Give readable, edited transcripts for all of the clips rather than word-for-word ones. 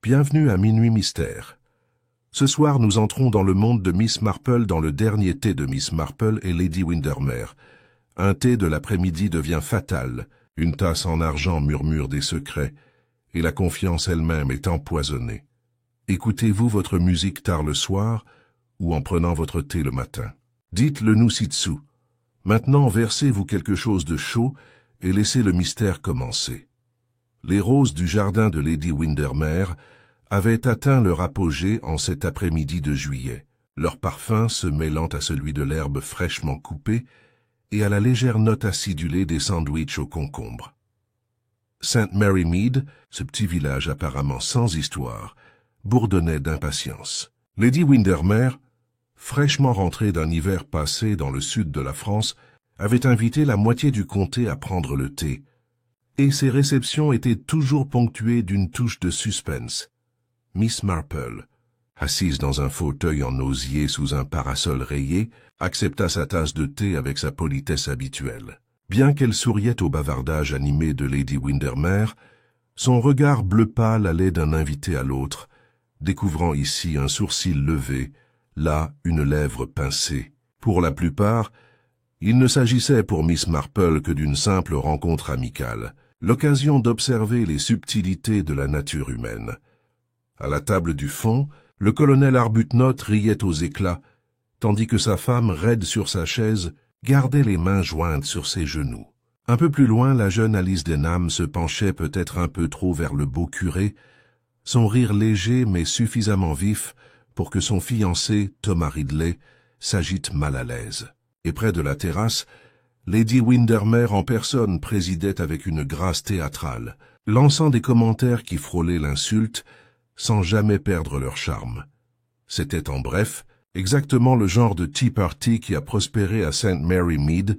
Bienvenue à Minuit Mystère. Ce soir, nous entrons dans le monde de Miss Marple dans le dernier thé de Miss Marple et Lady Windermere. Un thé de l'après-midi devient fatal, une tasse en argent murmure des secrets, et la confiance elle-même est empoisonnée. Écoutez-vous votre musique tard le soir ou en prenant votre thé le matin? Dites-le nous ci-dessous. Maintenant, versez-vous quelque chose de chaud et laissez le mystère commencer. Les roses du jardin de Lady Windermere avaient atteint leur apogée en cet après-midi de juillet, leur parfum se mêlant à celui de l'herbe fraîchement coupée et à la légère note acidulée des sandwichs au concombre. St. Mary Mead, ce petit village apparemment sans histoire, bourdonnait d'impatience. Lady Windermere, fraîchement rentrée d'un hiver passé dans le sud de la France, avait invité la moitié du comté à prendre le thé, et ses réceptions étaient toujours ponctuées d'une touche de suspense. Miss Marple, assise dans un fauteuil en osier sous un parasol rayé, accepta sa tasse de thé avec sa politesse habituelle. Bien qu'elle souriait au bavardage animé de Lady Windermere, son regard bleu pâle allait d'un invité à l'autre, découvrant ici un sourcil levé, là une lèvre pincée. Pour la plupart, il ne s'agissait pour Miss Marple que d'une simple rencontre amicale, l'occasion d'observer les subtilités de la nature humaine. À la table du fond, le colonel Arbuthnot riait aux éclats, tandis que sa femme, raide sur sa chaise, gardait les mains jointes sur ses genoux. Un peu plus loin, la jeune Alice Denham se penchait peut-être un peu trop vers le beau curé, son rire léger mais suffisamment vif pour que son fiancé, Thomas Ridley, s'agite mal à l'aise. Et près de la terrasse, Lady Windermere en personne présidait avec une grâce théâtrale, lançant des commentaires qui frôlaient l'insulte, sans jamais perdre leur charme. C'était en bref exactement le genre de tea party qui a prospéré à St. Mary Mead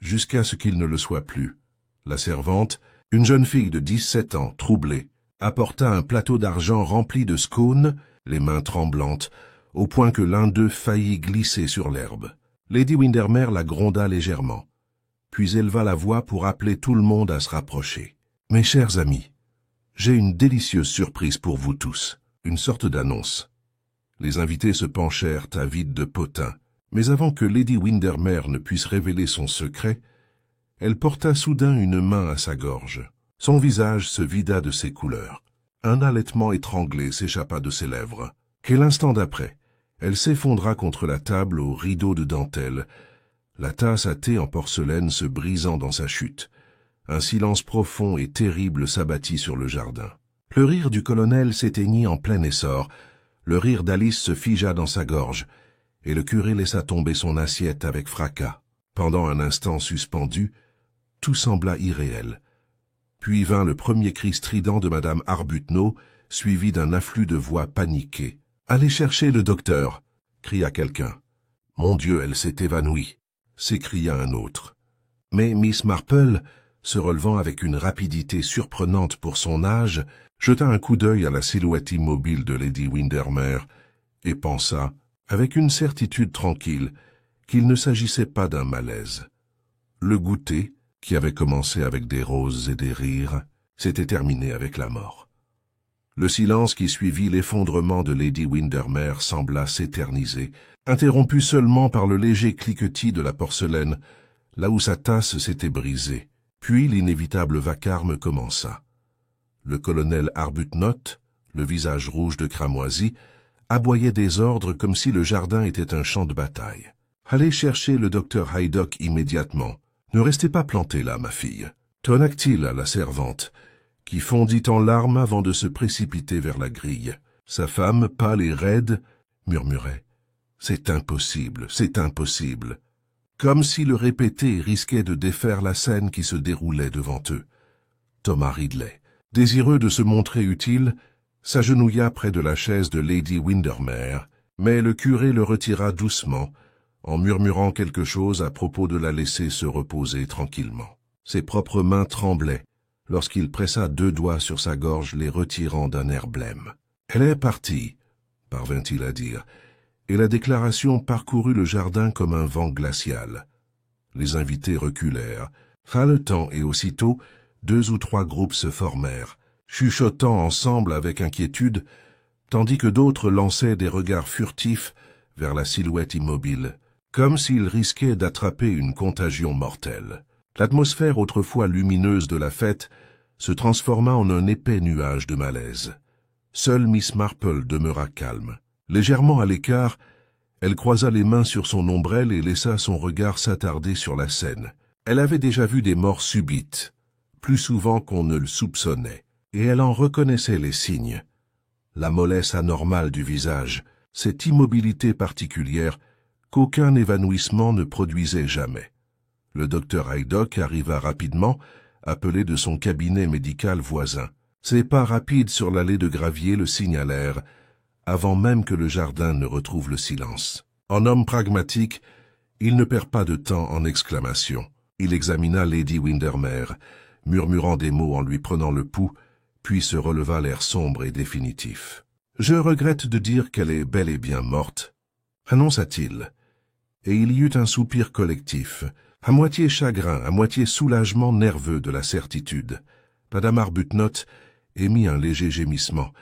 jusqu'à ce qu'il ne le soit plus. La servante, une jeune fille de 17 ans, troublée, apporta un plateau d'argent rempli de scones, les mains tremblantes, au point que l'un d'eux faillit glisser sur l'herbe. Lady Windermere la gronda légèrement, puis éleva la voix pour appeler tout le monde à se rapprocher. « Mes chers amis, j'ai une délicieuse surprise pour vous tous, une sorte d'annonce. » Les invités se penchèrent avides de potin, mais avant que Lady Windermere ne puisse révéler son secret, elle porta soudain une main à sa gorge. Son visage se vida de ses couleurs. Un halètement étranglé s'échappa de ses lèvres. Quel instant d'après, elle s'effondra contre la table aux rideaux de dentelle, la tasse à thé en porcelaine se brisant dans sa chute. Un silence profond et terrible s'abattit sur le jardin. Le rire du colonel s'éteignit en plein essor, le rire d'Alice se figea dans sa gorge, et le curé laissa tomber son assiette avec fracas. Pendant un instant suspendu, tout sembla irréel. Puis vint le premier cri strident de madame Arbuthnot, suivi d'un afflux de voix paniquées. « Allez chercher le docteur !» cria quelqu'un. « Mon Dieu, elle s'est évanouie !» s'écria un autre. Mais Miss Marple, se relevant avec une rapidité surprenante pour son âge, jeta un coup d'œil à la silhouette immobile de Lady Windermere et pensa, avec une certitude tranquille, qu'il ne s'agissait pas d'un malaise. Le goûter, qui avait commencé avec des roses et des rires, s'était terminé avec la mort. Le silence qui suivit l'effondrement de Lady Windermere sembla s'éterniser, interrompu seulement par le léger cliquetis de la porcelaine, là où sa tasse s'était brisée. Puis l'inévitable vacarme commença. Le colonel Arbuthnot, le visage rouge de cramoisi, aboyait des ordres comme si le jardin était un champ de bataille. « Allez chercher le docteur Haydock immédiatement. Ne restez pas planté là, ma fille. » tonna-t-il à la servante, qui fondit en larmes avant de se précipiter vers la grille. Sa femme, pâle et raide, murmurait « C'est impossible, c'est impossible !» comme si le répéter risquait de défaire la scène qui se déroulait devant eux. Thomas Ridley, désireux de se montrer utile, s'agenouilla près de la chaise de Lady Windermere, mais le curé le retira doucement, en murmurant quelque chose à propos de la laisser se reposer tranquillement. Ses propres mains tremblaient, lorsqu'il pressa 2 doigts sur sa gorge, les retirant d'un air blême. « Elle est partie », parvint-il à dire, et la déclaration parcourut le jardin comme un vent glacial. Les invités reculèrent, haletant, et aussitôt, 2 ou 3 groupes se formèrent, chuchotant ensemble avec inquiétude, tandis que d'autres lançaient des regards furtifs vers la silhouette immobile, comme s'ils risquaient d'attraper une contagion mortelle. L'atmosphère autrefois lumineuse de la fête se transforma en un épais nuage de malaise. Seule Miss Marple demeura calme. Légèrement à l'écart, elle croisa les mains sur son ombrelle et laissa son regard s'attarder sur la scène. Elle avait déjà vu des morts subites, plus souvent qu'on ne le soupçonnait, et elle en reconnaissait les signes. La mollesse anormale du visage, cette immobilité particulière qu'aucun évanouissement ne produisait jamais. Le docteur Haydock arriva rapidement, appelé de son cabinet médical voisin. Ses pas rapides sur l'allée de gravier le signalèrent, avant même que le jardin ne retrouve le silence. En homme pragmatique, il ne perd pas de temps en exclamations. Il examina Lady Windermere, murmurant des mots en lui prenant le pouls, puis se releva l'air sombre et définitif. « Je regrette de dire qu'elle est bel et bien morte », annonça-t-il. Et il y eut un soupir collectif, à moitié chagrin, à moitié soulagement nerveux de la certitude. Madame Arbuthnot émit un léger gémissement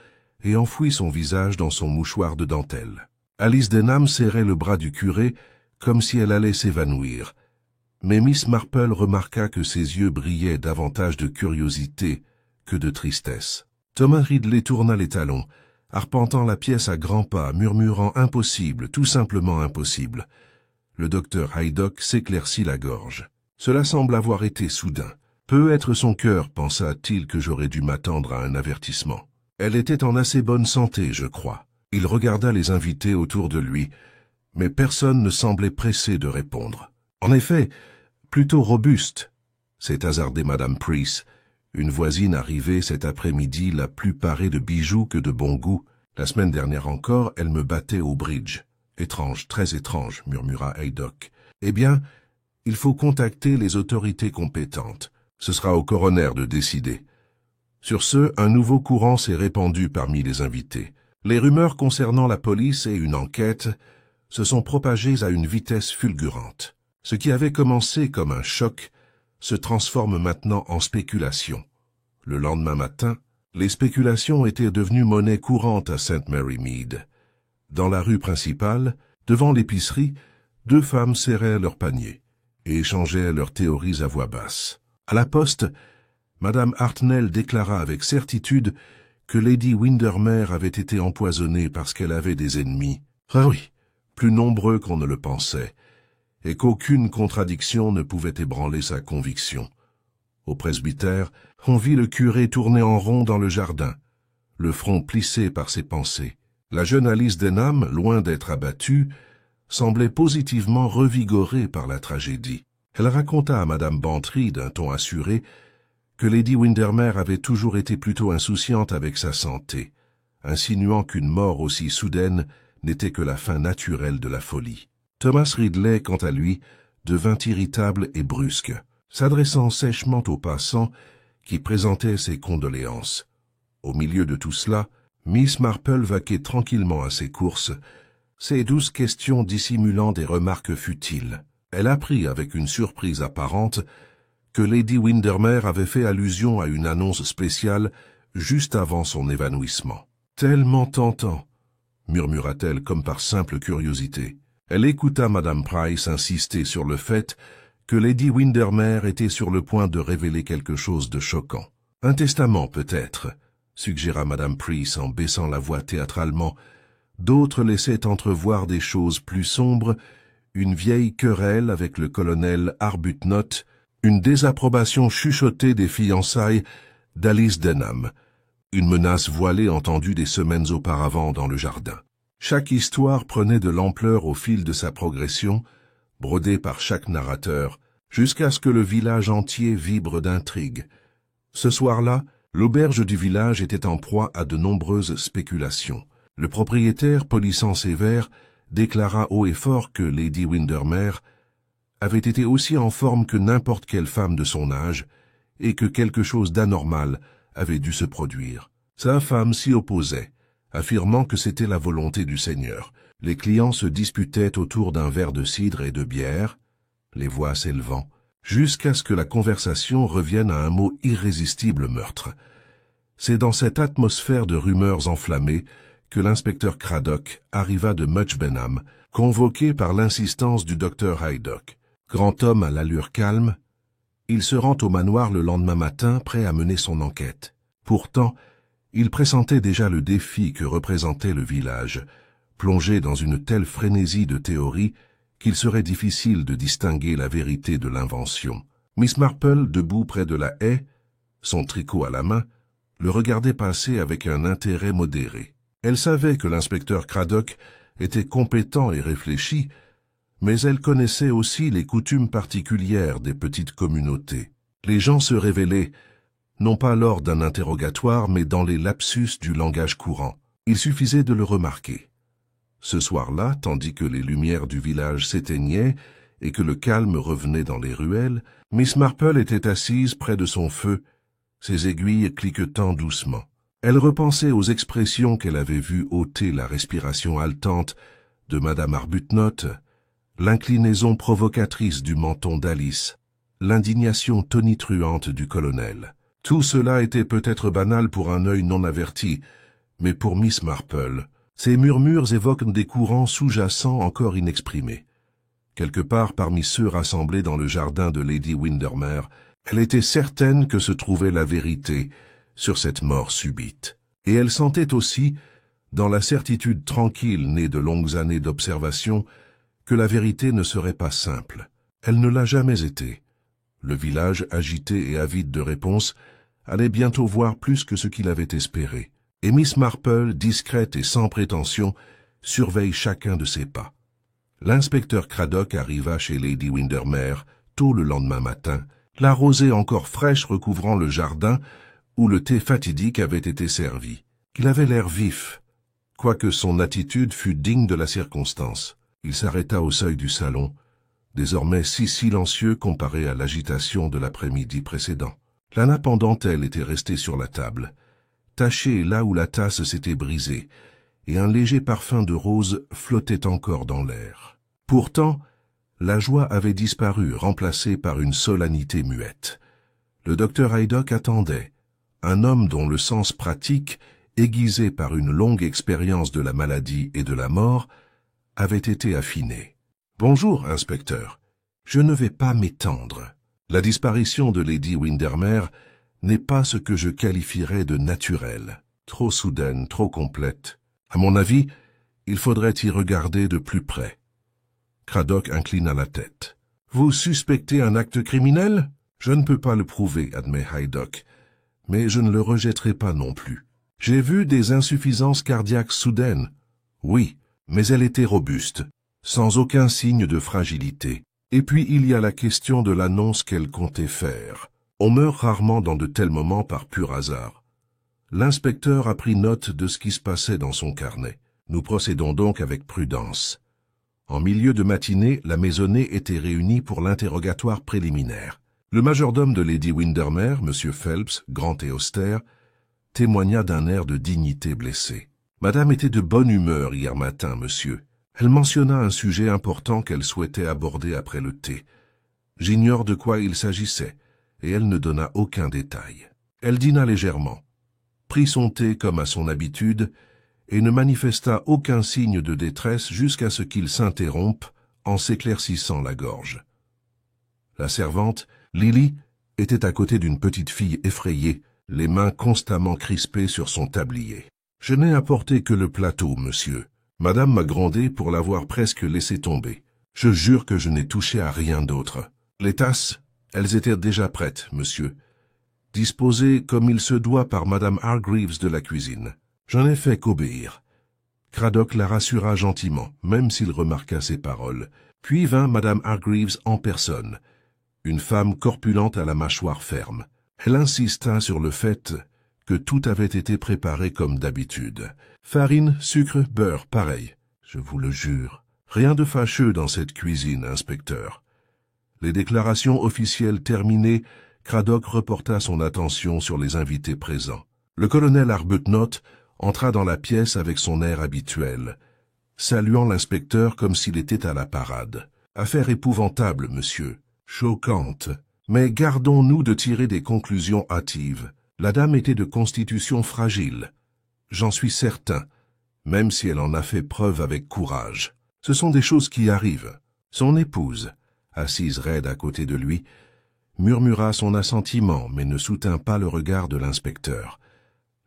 et enfouit son visage dans son mouchoir de dentelle. Alice Denham serrait le bras du curé comme si elle allait s'évanouir. Mais Miss Marple remarqua que ses yeux brillaient davantage de curiosité que de tristesse. Thomas Ridley tourna les talons, arpentant la pièce à grands pas, murmurant « impossible, tout simplement impossible ». Le docteur Haydock s'éclaircit la gorge. Cela semble avoir été soudain. Peut être son cœur, pensa-t-il, que j'aurais dû m'attendre à un avertissement. Elle était en assez bonne santé, je crois. Il regarda les invités autour de lui, mais personne ne semblait pressé de répondre. En effet, plutôt robuste, s'est hasardée Madame Price, une voisine arrivée cet après-midi la plus parée de bijoux que de bon goût. La semaine dernière encore, elle me battait au bridge. Étrange, très étrange, murmura Haydock. Eh bien, il faut contacter les autorités compétentes. Ce sera au coroner de décider. Sur ce, un nouveau courant s'est répandu parmi les invités. Les rumeurs concernant la police et une enquête se sont propagées à une vitesse fulgurante. Ce qui avait commencé comme un choc se transforme maintenant en spéculation. Le lendemain matin, les spéculations étaient devenues monnaie courante à St. Mary Mead. Dans la rue principale, devant l'épicerie, deux femmes serraient leurs paniers et échangeaient leurs théories à voix basse. À la poste, Madame Hartnell déclara avec certitude que Lady Windermere avait été empoisonnée parce qu'elle avait des ennemis. Ah oui, plus nombreux qu'on ne le pensait, et qu'aucune contradiction ne pouvait ébranler sa conviction. Au presbytère, on vit le curé tourner en rond dans le jardin, le front plissé par ses pensées. La jeune Alice Denham, loin d'être abattue, semblait positivement revigorée par la tragédie. Elle raconta à Madame Bantry, d'un ton assuré, que Lady Windermere avait toujours été plutôt insouciante avec sa santé, insinuant qu'une mort aussi soudaine n'était que la fin naturelle de la folie. Thomas Ridley, quant à lui, devint irritable et brusque, s'adressant sèchement aux passants qui présentaient ses condoléances. Au milieu de tout cela, Miss Marple vaquait tranquillement à ses courses, ses douces questions dissimulant des remarques futiles. Elle apprit avec une surprise apparente que Lady Windermere avait fait allusion à une annonce spéciale juste avant son évanouissement. « Tellement tentant !» murmura-t-elle comme par simple curiosité. Elle écouta Madame Price insister sur le fait que Lady Windermere était sur le point de révéler quelque chose de choquant. « Un testament, peut-être » suggéra Madame Price en baissant la voix théâtralement. D'autres laissaient entrevoir des choses plus sombres, une vieille querelle avec le colonel Arbuthnot, une désapprobation chuchotée des fiançailles d'Alice Denham, une menace voilée entendue des semaines auparavant dans le jardin. Chaque histoire prenait de l'ampleur au fil de sa progression, brodée par chaque narrateur, jusqu'à ce que le village entier vibre d'intrigue. Ce soir-là, l'auberge du village était en proie à de nombreuses spéculations. Le propriétaire, polissant ses verres, déclara haut et fort que Lady Windermere avait été aussi en forme que n'importe quelle femme de son âge, et que quelque chose d'anormal avait dû se produire. Sa femme s'y opposait, affirmant que c'était la volonté du Seigneur. Les clients se disputaient autour d'un verre de cidre et de bière, les voix s'élevant, jusqu'à ce que la conversation revienne à un mot irrésistible: meurtre. C'est dans cette atmosphère de rumeurs enflammées que l'inspecteur Craddock arriva de Much Benham, convoqué par l'insistance du docteur Haydock. Grand homme à l'allure calme, il se rend au manoir le lendemain matin, prêt à mener son enquête. Pourtant, il pressentait déjà le défi que représentait le village, plongé dans une telle frénésie de théories qu'il serait difficile de distinguer la vérité de l'invention. Miss Marple, debout près de la haie, son tricot à la main, le regardait passer avec un intérêt modéré. Elle savait que l'inspecteur Craddock était compétent et réfléchi, mais elle connaissait aussi les coutumes particulières des petites communautés. Les gens se révélaient, non pas lors d'un interrogatoire, mais dans les lapsus du langage courant. Il suffisait de le remarquer. Ce soir-là, tandis que les lumières du village s'éteignaient et que le calme revenait dans les ruelles, Miss Marple était assise près de son feu, ses aiguilles cliquetant doucement. Elle repensait aux expressions qu'elle avait vues ôter la respiration haletante de Madame Arbuthnot, l'inclinaison provocatrice du menton d'Alice, l'indignation tonitruante du colonel. Tout cela était peut-être banal pour un œil non averti, mais pour Miss Marple, ces murmures évoquent des courants sous-jacents encore inexprimés. Quelque part parmi ceux rassemblés dans le jardin de Lady Windermere, elle était certaine que se trouvait la vérité sur cette mort subite. Et elle sentait aussi, dans la certitude tranquille née de longues années d'observation, que la vérité ne serait pas simple. Elle ne l'a jamais été. Le village, agité et avide de réponses, allait bientôt voir plus que ce qu'il avait espéré. Et Miss Marple, discrète et sans prétention, surveille chacun de ses pas. L'inspecteur Craddock arriva chez Lady Windermere tôt le lendemain matin, la rosée encore fraîche recouvrant le jardin où le thé fatidique avait été servi. Il avait l'air vif, quoique son attitude fût digne de la circonstance. Il s'arrêta au seuil du salon, désormais si silencieux comparé à l'agitation de l'après-midi précédent. La nappe en dentelle était restée sur la table, tachée là où la tasse s'était brisée, et un léger parfum de rose flottait encore dans l'air. Pourtant, la joie avait disparu, remplacée par une solennité muette. Le docteur Haydock attendait, un homme dont le sens pratique, aiguisé par une longue expérience de la maladie et de la mort, avait été affiné. « Bonjour, inspecteur. Je ne vais pas m'étendre. La disparition de Lady Windermere n'est pas ce que je qualifierais de naturel. Trop soudaine, trop complète. À mon avis, il faudrait y regarder de plus près. » Craddock inclina la tête. « Vous suspectez un acte criminel? Je ne peux pas le prouver, admet Haydock, mais je ne le rejetterai pas non plus. J'ai vu des insuffisances cardiaques soudaines. Oui, mais elle était robuste, sans aucun signe de fragilité. Et puis il y a la question de l'annonce qu'elle comptait faire. On meurt rarement dans de tels moments par pur hasard. » L'inspecteur a pris note de ce qui se passait dans son carnet. Nous procédons donc avec prudence. En milieu de matinée, la maisonnée était réunie pour l'interrogatoire préliminaire. Le majordome de Lady Windermere, M. Phelps, grand et austère, témoigna d'un air de dignité blessée. « Madame était de bonne humeur hier matin, monsieur. Elle mentionna un sujet important qu'elle souhaitait aborder après le thé. J'ignore de quoi il s'agissait, et elle ne donna aucun détail. Elle dîna légèrement, prit son thé comme à son habitude, et ne manifesta aucun signe de détresse jusqu'à ce qu'il s'interrompe en s'éclaircissant la gorge. La servante, Lily, était à côté d'une petite fille effrayée, les mains constamment crispées sur son tablier. « Je n'ai apporté que le plateau, monsieur. Madame m'a grondé pour l'avoir presque laissé tomber. Je jure que je n'ai touché à rien d'autre. Les tasses, elles étaient déjà prêtes, monsieur, disposées comme il se doit par Madame Hargreaves de la cuisine. J'en ai fait qu'obéir. » Craddock la rassura gentiment, même s'il remarqua ses paroles. Puis vint Madame Hargreaves en personne, une femme corpulente à la mâchoire ferme. Elle insista sur le fait que tout avait été préparé comme d'habitude. Farine, sucre, beurre, pareil, je vous le jure. Rien de fâcheux dans cette cuisine, inspecteur. Les déclarations officielles terminées, Craddock reporta son attention sur les invités présents. Le colonel Arbuthnot entra dans la pièce avec son air habituel, saluant l'inspecteur comme s'il était à la parade. « Affaire épouvantable, monsieur. Choquante. Mais gardons-nous de tirer des conclusions hâtives. La dame était de constitution fragile. J'en suis certain, même si elle en a fait preuve avec courage. Ce sont des choses qui arrivent. Son épouse, assise raide à côté de lui, murmura son assentiment, mais ne soutint pas le regard de l'inspecteur.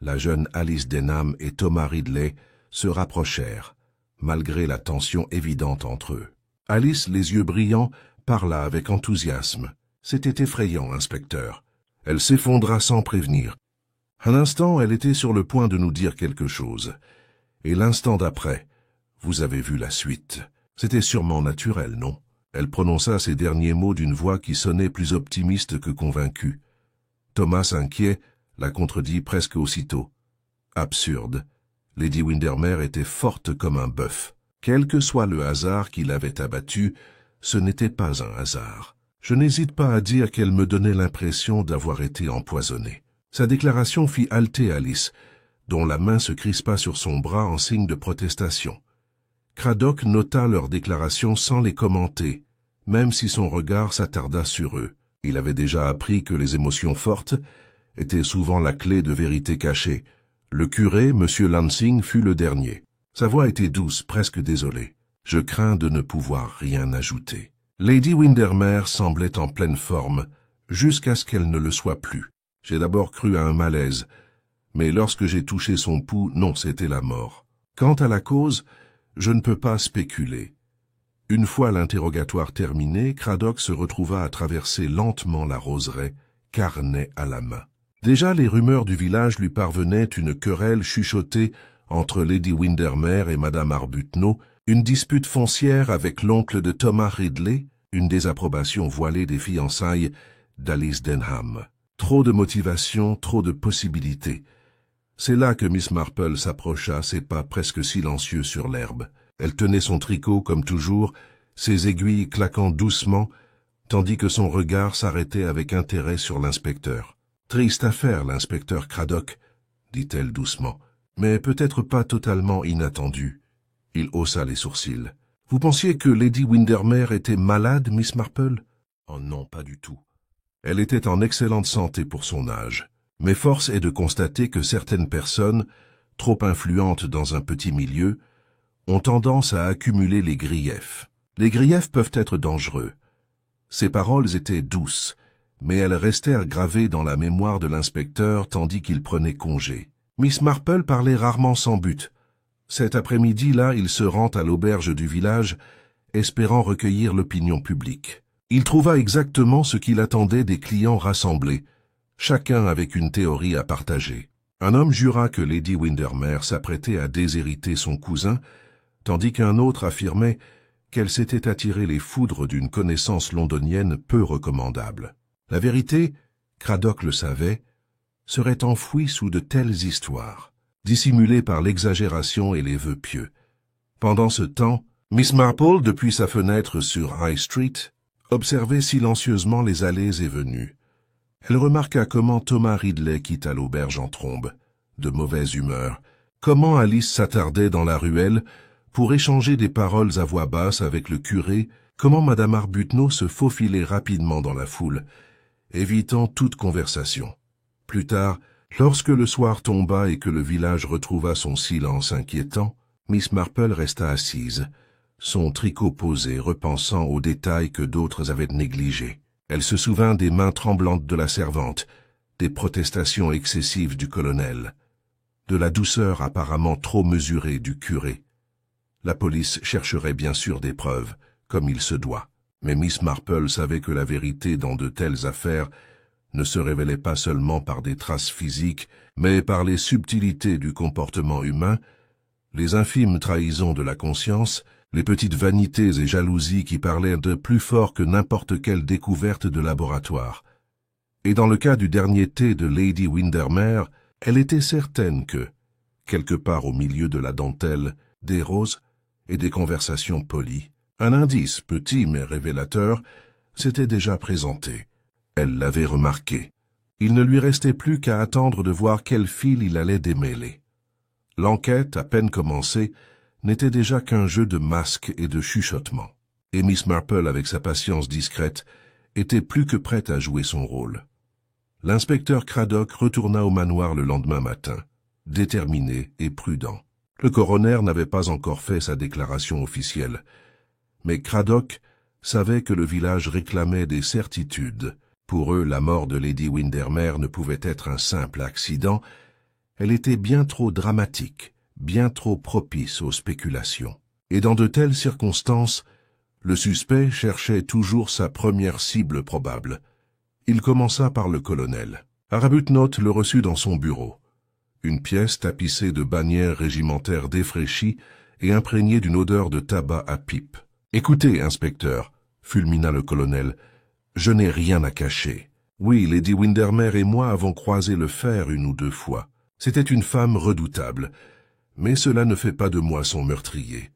La jeune Alice Denham et Thomas Ridley se rapprochèrent, malgré la tension évidente entre eux. Alice, les yeux brillants, parla avec enthousiasme. « C'était effrayant, inspecteur. » Elle s'effondra sans prévenir. Un instant, elle était sur le point de nous dire quelque chose. Et l'instant d'après, vous avez vu la suite. C'était sûrement naturel, non? Elle prononça ces derniers mots d'une voix qui sonnait plus optimiste que convaincue. Thomas, inquiet, la contredit presque aussitôt. Absurde. Lady Windermere était forte comme un bœuf. Quel que soit le hasard qui l'avait abattue, ce n'était pas un hasard. Je n'hésite pas à dire qu'elle me donnait l'impression d'avoir été empoisonnée. Sa déclaration fit halter Alice, dont la main se crispa sur son bras en signe de protestation. Craddock nota leurs déclarations sans les commenter, même si son regard s'attarda sur eux. Il avait déjà appris que les émotions fortes étaient souvent la clé de vérité cachée. Le curé, M. Lansing, fut le dernier. Sa voix était douce, presque désolée. Je crains de ne pouvoir rien ajouter. Lady Windermere semblait en pleine forme, jusqu'à ce qu'elle ne le soit plus. J'ai d'abord cru à un malaise, mais lorsque j'ai touché son pouls, non, c'était la mort. Quant à la cause, je ne peux pas spéculer. Une fois l'interrogatoire terminé, Craddock se retrouva à traverser lentement la roseraie, carnet à la main. Déjà les rumeurs du village lui parvenaient, une querelle chuchotée entre Lady Windermere et Madame Arbuthnot, une dispute foncière avec l'oncle de Thomas Ridley, une désapprobation voilée des fiançailles d'Alice Denham. Trop de motivation, trop de possibilités. C'est là que Miss Marple s'approcha, ses pas presque silencieux sur l'herbe. Elle tenait son tricot comme toujours, ses aiguilles claquant doucement, tandis que son regard s'arrêtait avec intérêt sur l'inspecteur. « Triste affaire, l'inspecteur Craddock, » dit-elle doucement, « mais peut-être pas totalement inattendue. » Il haussa les sourcils. « Vous pensiez que Lady Windermere était malade, Miss Marple ?»« Oh non, pas du tout. Elle était en excellente santé pour son âge. Mais force est de constater que certaines personnes, trop influentes dans un petit milieu, ont tendance à accumuler les griefs. Les griefs peuvent être dangereux. » Ses paroles étaient douces, mais elles restèrent gravées dans la mémoire de l'inspecteur tandis qu'il prenait congé. Miss Marple parlait rarement sans but. Cet après-midi-là, il se rend à l'auberge du village, espérant recueillir l'opinion publique. Il trouva exactement ce qu'il attendait des clients rassemblés, chacun avec une théorie à partager. Un homme jura que Lady Windermere s'apprêtait à déshériter son cousin, tandis qu'un autre affirmait qu'elle s'était attiré les foudres d'une connaissance londonienne peu recommandable. La vérité, Craddock le savait, serait enfouie sous de telles histoires, dissimulée par l'exagération et les vœux pieux. Pendant ce temps, Miss Marple, depuis sa fenêtre sur High Street, observait silencieusement les allées et venues. Elle remarqua comment Thomas Ridley quitta l'auberge en trombe, de mauvaise humeur, comment Alice s'attardait dans la ruelle pour échanger des paroles à voix basse avec le curé, comment Madame Arbuthnot se faufilait rapidement dans la foule, évitant toute conversation. Plus tard, lorsque le soir tomba et que le village retrouva son silence inquiétant, Miss Marple resta assise, son tricot posé, repensant aux détails que d'autres avaient négligés. Elle se souvint des mains tremblantes de la servante, des protestations excessives du colonel, de la douceur apparemment trop mesurée du curé. La police chercherait bien sûr des preuves, comme il se doit, mais Miss Marple savait que la vérité dans de telles affaires ne se révélait pas seulement par des traces physiques, mais par les subtilités du comportement humain, les infimes trahisons de la conscience, les petites vanités et jalousies qui parlaient de plus fort que n'importe quelle découverte de laboratoire. Et dans le cas du dernier thé de Lady Windermere, elle était certaine que, quelque part au milieu de la dentelle, des roses et des conversations polies, un indice, petit mais révélateur, s'était déjà présenté. Elle l'avait remarqué. Il ne lui restait plus qu'à attendre de voir quel fil il allait démêler. L'enquête, à peine commencée, n'était déjà qu'un jeu de masques et de chuchotements. Et Miss Marple, avec sa patience discrète, était plus que prête à jouer son rôle. L'inspecteur Craddock retourna au manoir le lendemain matin, déterminé et prudent. Le coroner n'avait pas encore fait sa déclaration officielle, mais Craddock savait que le village réclamait des certitudes. Pour eux, la mort de Lady Windermere ne pouvait être un simple accident, elle était bien trop dramatique, bien trop propice aux spéculations. Et dans de telles circonstances, le suspect cherchait toujours sa première cible probable. Il commença par le colonel. Arbuthnot le reçut dans son bureau. Une pièce tapissée de bannières régimentaires défraîchies et imprégnée d'une odeur de tabac à pipe. « Écoutez, inspecteur, » fulmina le colonel, « je n'ai rien à cacher. Oui, Lady Windermere et moi avons croisé le fer une ou deux fois. C'était une femme redoutable, mais cela ne fait pas de moi son meurtrier. »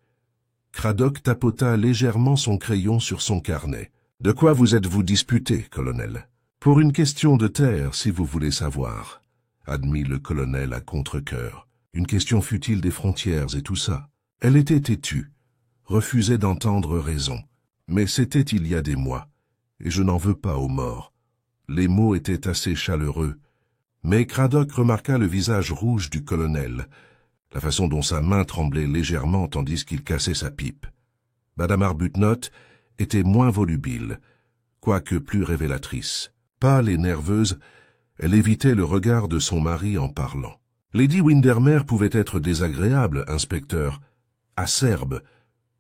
Craddock tapota légèrement son crayon sur son carnet. « De quoi vous êtes-vous disputé, colonel ?»« Pour une question de terre, si vous voulez savoir. » admit le colonel à contre-cœur. Une question futile des frontières et tout ça. Elle était têtue, refusait d'entendre raison. Mais c'était il y a des mois, et je n'en veux pas aux morts. Les mots étaient assez chaleureux. Mais Craddock remarqua le visage rouge du colonel, la façon dont sa main tremblait légèrement tandis qu'il cassait sa pipe. Madame Arbuthnot était moins volubile, quoique plus révélatrice. Pâle et nerveuse, elle évitait le regard de son mari en parlant. Lady Windermere pouvait être désagréable, inspecteur, acerbe.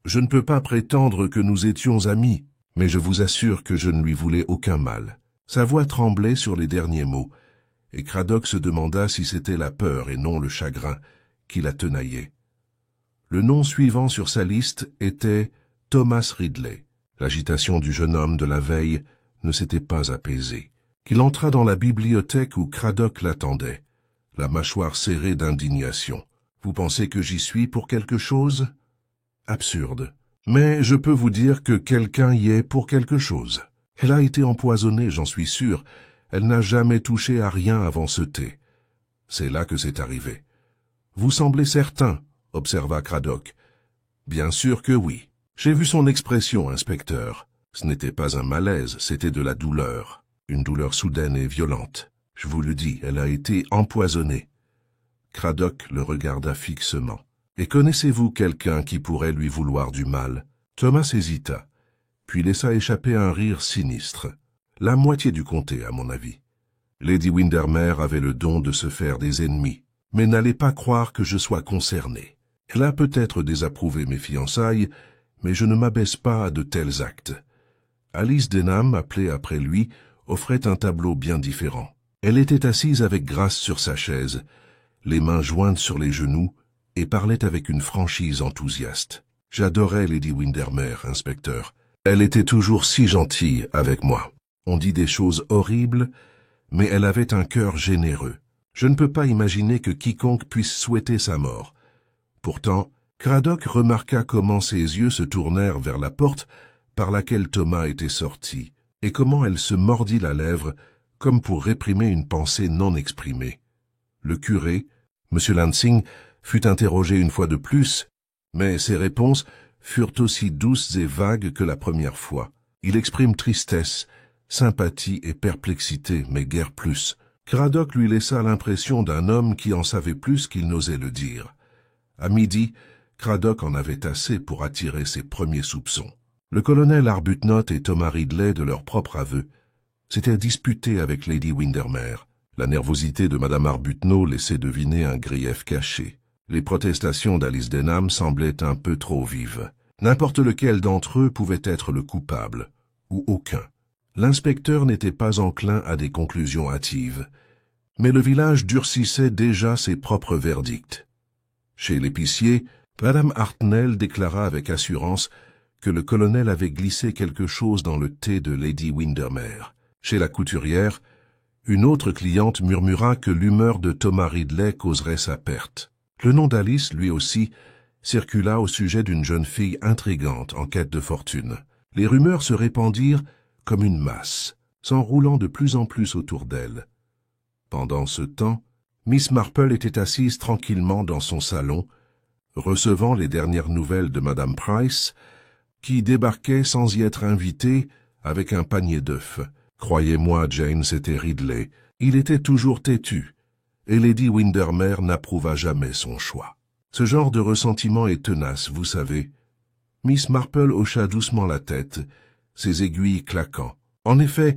Je ne peux pas prétendre que nous étions amis, mais je vous assure que je ne lui voulais aucun mal. Sa voix tremblait sur les derniers mots, et Craddock se demanda si c'était la peur et non le chagrin qui la tenaillait. Le nom suivant sur sa liste était Thomas Ridley. L'agitation du jeune homme de la veille ne s'était pas apaisée. Qu'il entra dans la bibliothèque où Craddock l'attendait, la mâchoire serrée d'indignation. « Vous pensez que j'y suis pour quelque chose ? Absurde. Mais je peux vous dire que quelqu'un y est pour quelque chose. Elle a été empoisonnée, j'en suis sûr. Elle n'a jamais touché à rien avant ce thé. C'est là que c'est arrivé. »« Vous semblez certain, » observa Craddock. « Bien sûr que oui. J'ai vu son expression, inspecteur. Ce n'était pas un malaise, c'était de la douleur. Une douleur soudaine et violente. Je vous le dis, elle a été empoisonnée. » Craddock le regarda fixement. « Et connaissez-vous quelqu'un qui pourrait lui vouloir du mal ?» Thomas hésita, puis laissa échapper un rire sinistre. La moitié du comté, à mon avis. Lady Windermere avait le don de se faire des ennemis, mais n'allez pas croire que je sois concerné. Elle a peut-être désapprouvé mes fiançailles, mais je ne m'abaisse pas à de tels actes. Alice Denham, appelée après lui, offrait un tableau bien différent. Elle était assise avec grâce sur sa chaise, les mains jointes sur les genoux, et parlait avec une franchise enthousiaste. J'adorais Lady Windermere, inspecteur. Elle était toujours si gentille avec moi. On dit des choses horribles, mais elle avait un cœur généreux. Je ne peux pas imaginer que quiconque puisse souhaiter sa mort. Pourtant, Craddock remarqua comment ses yeux se tournèrent vers la porte par laquelle Thomas était sorti, et comment elle se mordit la lèvre, comme pour réprimer une pensée non exprimée. Le curé, M. Lansing, fut interrogé une fois de plus, mais ses réponses furent aussi douces et vagues que la première fois. Il exprime tristesse, sympathie et perplexité, mais guère plus. Craddock lui laissa l'impression d'un homme qui en savait plus qu'il n'osait le dire. À midi, Craddock en avait assez pour attirer ses premiers soupçons. Le colonel Arbuthnot et Thomas Ridley, de leur propre aveu, s'étaient disputés avec Lady Windermere. La nervosité de Madame Arbuthnot laissait deviner un grief caché. Les protestations d'Alice Denham semblaient un peu trop vives. N'importe lequel d'entre eux pouvait être le coupable, ou aucun. L'inspecteur n'était pas enclin à des conclusions hâtives, mais le village durcissait déjà ses propres verdicts. Chez l'épicier, Madame Hartnell déclara avec assurance que le colonel avait glissé quelque chose dans le thé de Lady Windermere. Chez la couturière, une autre cliente murmura que l'humeur de Thomas Ridley causerait sa perte. Le nom d'Alice, lui aussi, circula au sujet d'une jeune fille intrigante en quête de fortune. Les rumeurs se répandirent comme une masse, s'enroulant de plus en plus autour d'elle. Pendant ce temps, Miss Marple était assise tranquillement dans son salon, recevant les dernières nouvelles de Madame Price, qui débarquait sans y être invitée avec un panier d'œufs. « Croyez-moi, Jane, c'était Ridley. Il était toujours têtu, et Lady Windermere n'approuva jamais son choix. Ce genre de ressentiment est tenace, vous savez. Miss Marple hocha doucement la tête, ses aiguilles claquant. En effet,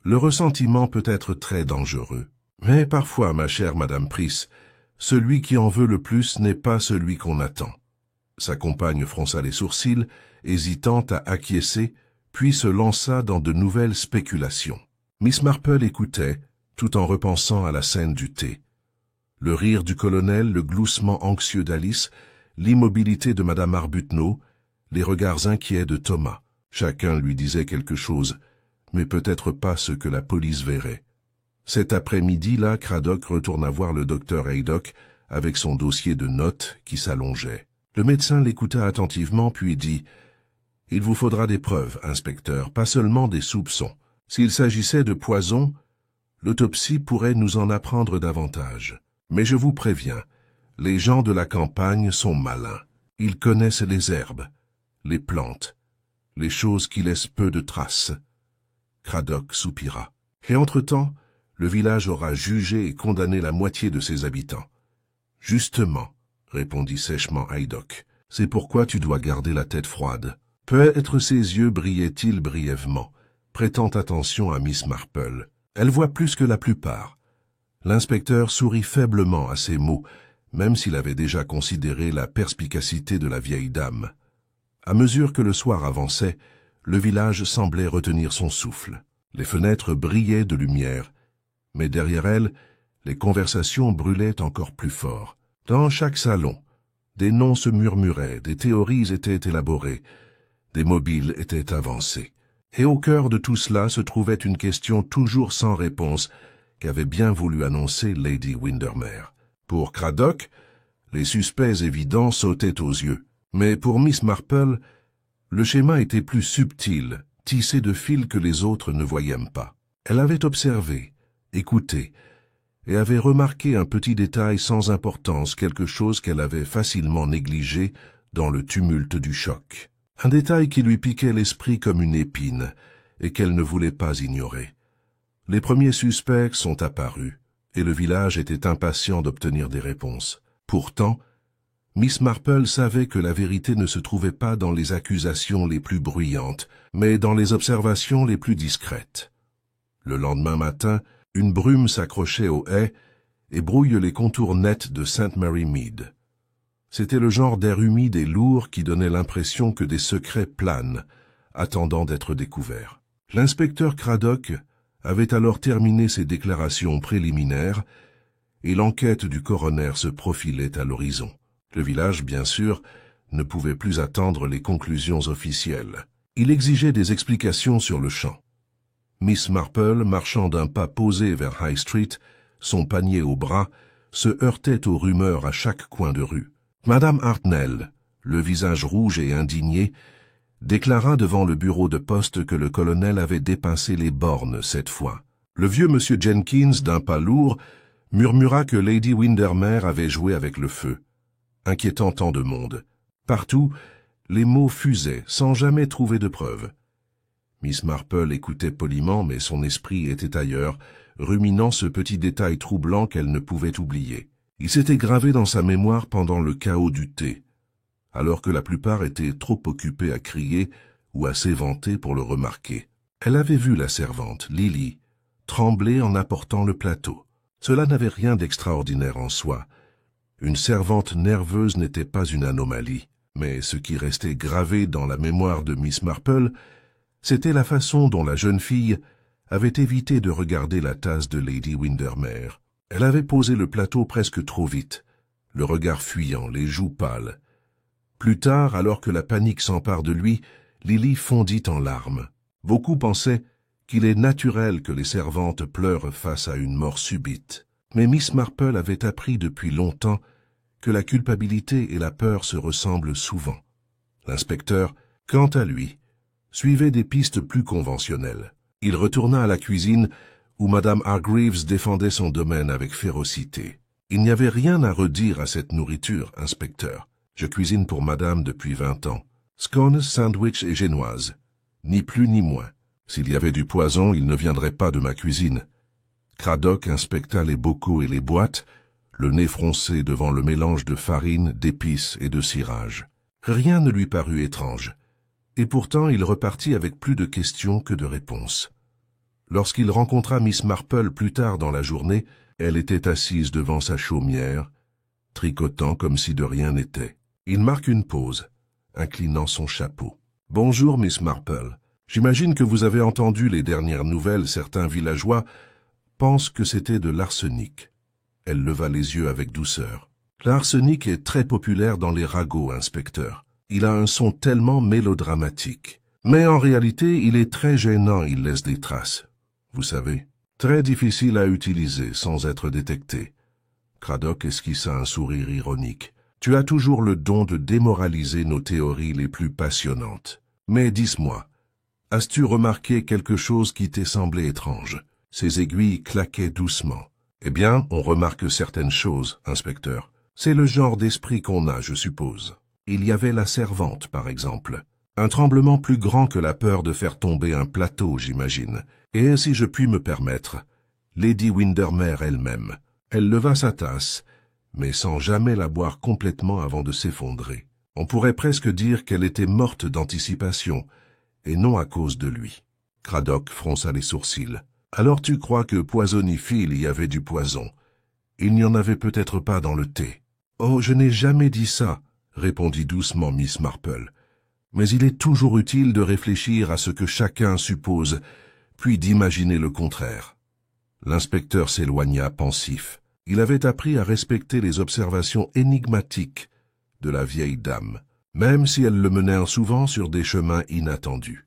le ressentiment peut être très dangereux. Mais parfois, ma chère Madame Price, celui qui en veut le plus n'est pas celui qu'on attend. Sa compagne fronça les sourcils, hésitant à acquiescer, puis se lança dans de nouvelles spéculations. Miss Marple écoutait, tout en repensant à la scène du thé. Le rire du colonel, le gloussement anxieux d'Alice, l'immobilité de Madame Arbuthnot, les regards inquiets de Thomas. Chacun lui disait quelque chose, mais peut-être pas ce que la police verrait. Cet après-midi-là, Craddock retourna voir le docteur Haydock avec son dossier de notes qui s'allongeait. Le médecin l'écouta attentivement puis dit « Il vous faudra des preuves, inspecteur, pas seulement des soupçons. S'il s'agissait de poison, l'autopsie pourrait nous en apprendre davantage. Mais je vous préviens, les gens de la campagne sont malins. Ils connaissent les herbes, les plantes, les choses qui laissent peu de traces. » Craddock soupira. « Et entre-temps, le village aura jugé et condamné la moitié de ses habitants. »« Justement, » répondit sèchement Haydock, « c'est pourquoi tu dois garder la tête froide. » Peut-être ses yeux brillaient-ils brièvement, prêtant attention à Miss Marple. Elle voit plus que la plupart. L'inspecteur sourit faiblement à ces mots, même s'il avait déjà considéré la perspicacité de la vieille dame. À mesure que le soir avançait, le village semblait retenir son souffle. Les fenêtres brillaient de lumière, mais derrière elles, les conversations brûlaient encore plus fort. Dans chaque salon, des noms se murmuraient, des théories étaient élaborées, des mobiles étaient avancés. Et au cœur de tout cela se trouvait une question toujours sans réponse qu'avait bien voulu annoncer Lady Windermere. Pour Craddock, les suspects évidents sautaient aux yeux, mais pour Miss Marple, le schéma était plus subtil, tissé de fils que les autres ne voyaient pas. Elle avait observé, écouté, et avait remarqué un petit détail sans importance, quelque chose qu'elle avait facilement négligé dans le tumulte du choc. Un détail qui lui piquait l'esprit comme une épine, et qu'elle ne voulait pas ignorer. Les premiers suspects sont apparus, et le village était impatient d'obtenir des réponses. Pourtant, Miss Marple savait que la vérité ne se trouvait pas dans les accusations les plus bruyantes, mais dans les observations les plus discrètes. Le lendemain matin, une brume s'accrochait aux haies et brouille les contours nets de St. Mary Mead. C'était le genre d'air humide et lourd qui donnait l'impression que des secrets planent, attendant d'être découverts. L'inspecteur Craddock avait alors terminé ses déclarations préliminaires et l'enquête du coroner se profilait à l'horizon. Le village, bien sûr, ne pouvait plus attendre les conclusions officielles. Il exigeait des explications sur le champ. Miss Marple, marchant d'un pas posé vers High Street, son panier au bras, se heurtait aux rumeurs à chaque coin de rue. Madame Hartnell, le visage rouge et indigné, déclara devant le bureau de poste que le colonel avait dépassé les bornes cette fois. Le vieux monsieur Jenkins, d'un pas lourd, murmura que Lady Windermere avait joué avec le feu, inquiétant tant de monde. Partout, les mots fusaient, sans jamais trouver de preuves. Miss Marple écoutait poliment, mais son esprit était ailleurs, ruminant ce petit détail troublant qu'elle ne pouvait oublier. Il s'était gravé dans sa mémoire pendant le chaos du thé, alors que la plupart étaient trop occupés à crier ou à s'éventer pour le remarquer. Elle avait vu la servante, Lily, trembler en apportant le plateau. Cela n'avait rien d'extraordinaire en soi. Une servante nerveuse n'était pas une anomalie, mais ce qui restait gravé dans la mémoire de Miss Marple, c'était la façon dont la jeune fille avait évité de regarder la tasse de Lady Windermere. Elle avait posé le plateau presque trop vite, le regard fuyant, les joues pâles. Plus tard, alors que la panique s'empare de lui, Lily fondit en larmes. Beaucoup pensaient qu'il est naturel que les servantes pleurent face à une mort subite. Mais Miss Marple avait appris depuis longtemps que la culpabilité et la peur se ressemblent souvent. L'inspecteur, quant à lui, suivait des pistes plus conventionnelles. Il retourna à la cuisine où Madame Hargreaves défendait son domaine avec férocité. « Il n'y avait rien à redire à cette nourriture, inspecteur. Je cuisine pour madame depuis 20 ans. Scones, sandwich et génoise. Ni plus ni moins. S'il y avait du poison, il ne viendrait pas de ma cuisine. Craddock inspecta les bocaux et les boîtes, le nez froncé devant le mélange de farine, d'épices et de cirage. Rien ne lui parut étrange, et pourtant il repartit avec plus de questions que de réponses. Lorsqu'il rencontra Miss Marple plus tard dans la journée, elle était assise devant sa chaumière, tricotant comme si de rien n'était. Il marque une pause, inclinant son chapeau. « Bonjour, Miss Marple. J'imagine que vous avez entendu les dernières nouvelles. Certains villageois pensent que c'était de l'arsenic. » Elle leva les yeux avec douceur. « L'arsenic est très populaire dans les ragots, inspecteur. Il a un son tellement mélodramatique. Mais en réalité, il est très gênant, il laisse des traces. Vous savez, très difficile à utiliser sans être détecté. » Craddock esquissa un sourire ironique. « Tu as toujours le don de démoraliser nos théories les plus passionnantes. Mais dis-moi, as-tu remarqué quelque chose qui t'est semblé étrange? » Ses aiguilles claquaient doucement. « Eh bien, on remarque certaines choses, inspecteur. C'est le genre d'esprit qu'on a, je suppose. Il y avait la servante, par exemple. Un tremblement plus grand que la peur de faire tomber un plateau, j'imagine. Et si je puis me permettre, Lady Windermere elle-même. Elle leva sa tasse, mais sans jamais la boire complètement avant de s'effondrer. On pourrait presque dire qu'elle était morte d'anticipation, et non à cause de lui. » Craddock fronça les sourcils. « Alors tu crois que poisonifile y avait du poison? Il n'y en avait peut-être pas dans le thé. »« Oh, je n'ai jamais dit ça, » répondit doucement Miss Marple. « Mais il est toujours utile de réfléchir à ce que chacun suppose, puis d'imaginer le contraire. » L'inspecteur s'éloigna pensif. Il avait appris à respecter les observations énigmatiques de la vieille dame, même si elles le menèrent souvent sur des chemins inattendus.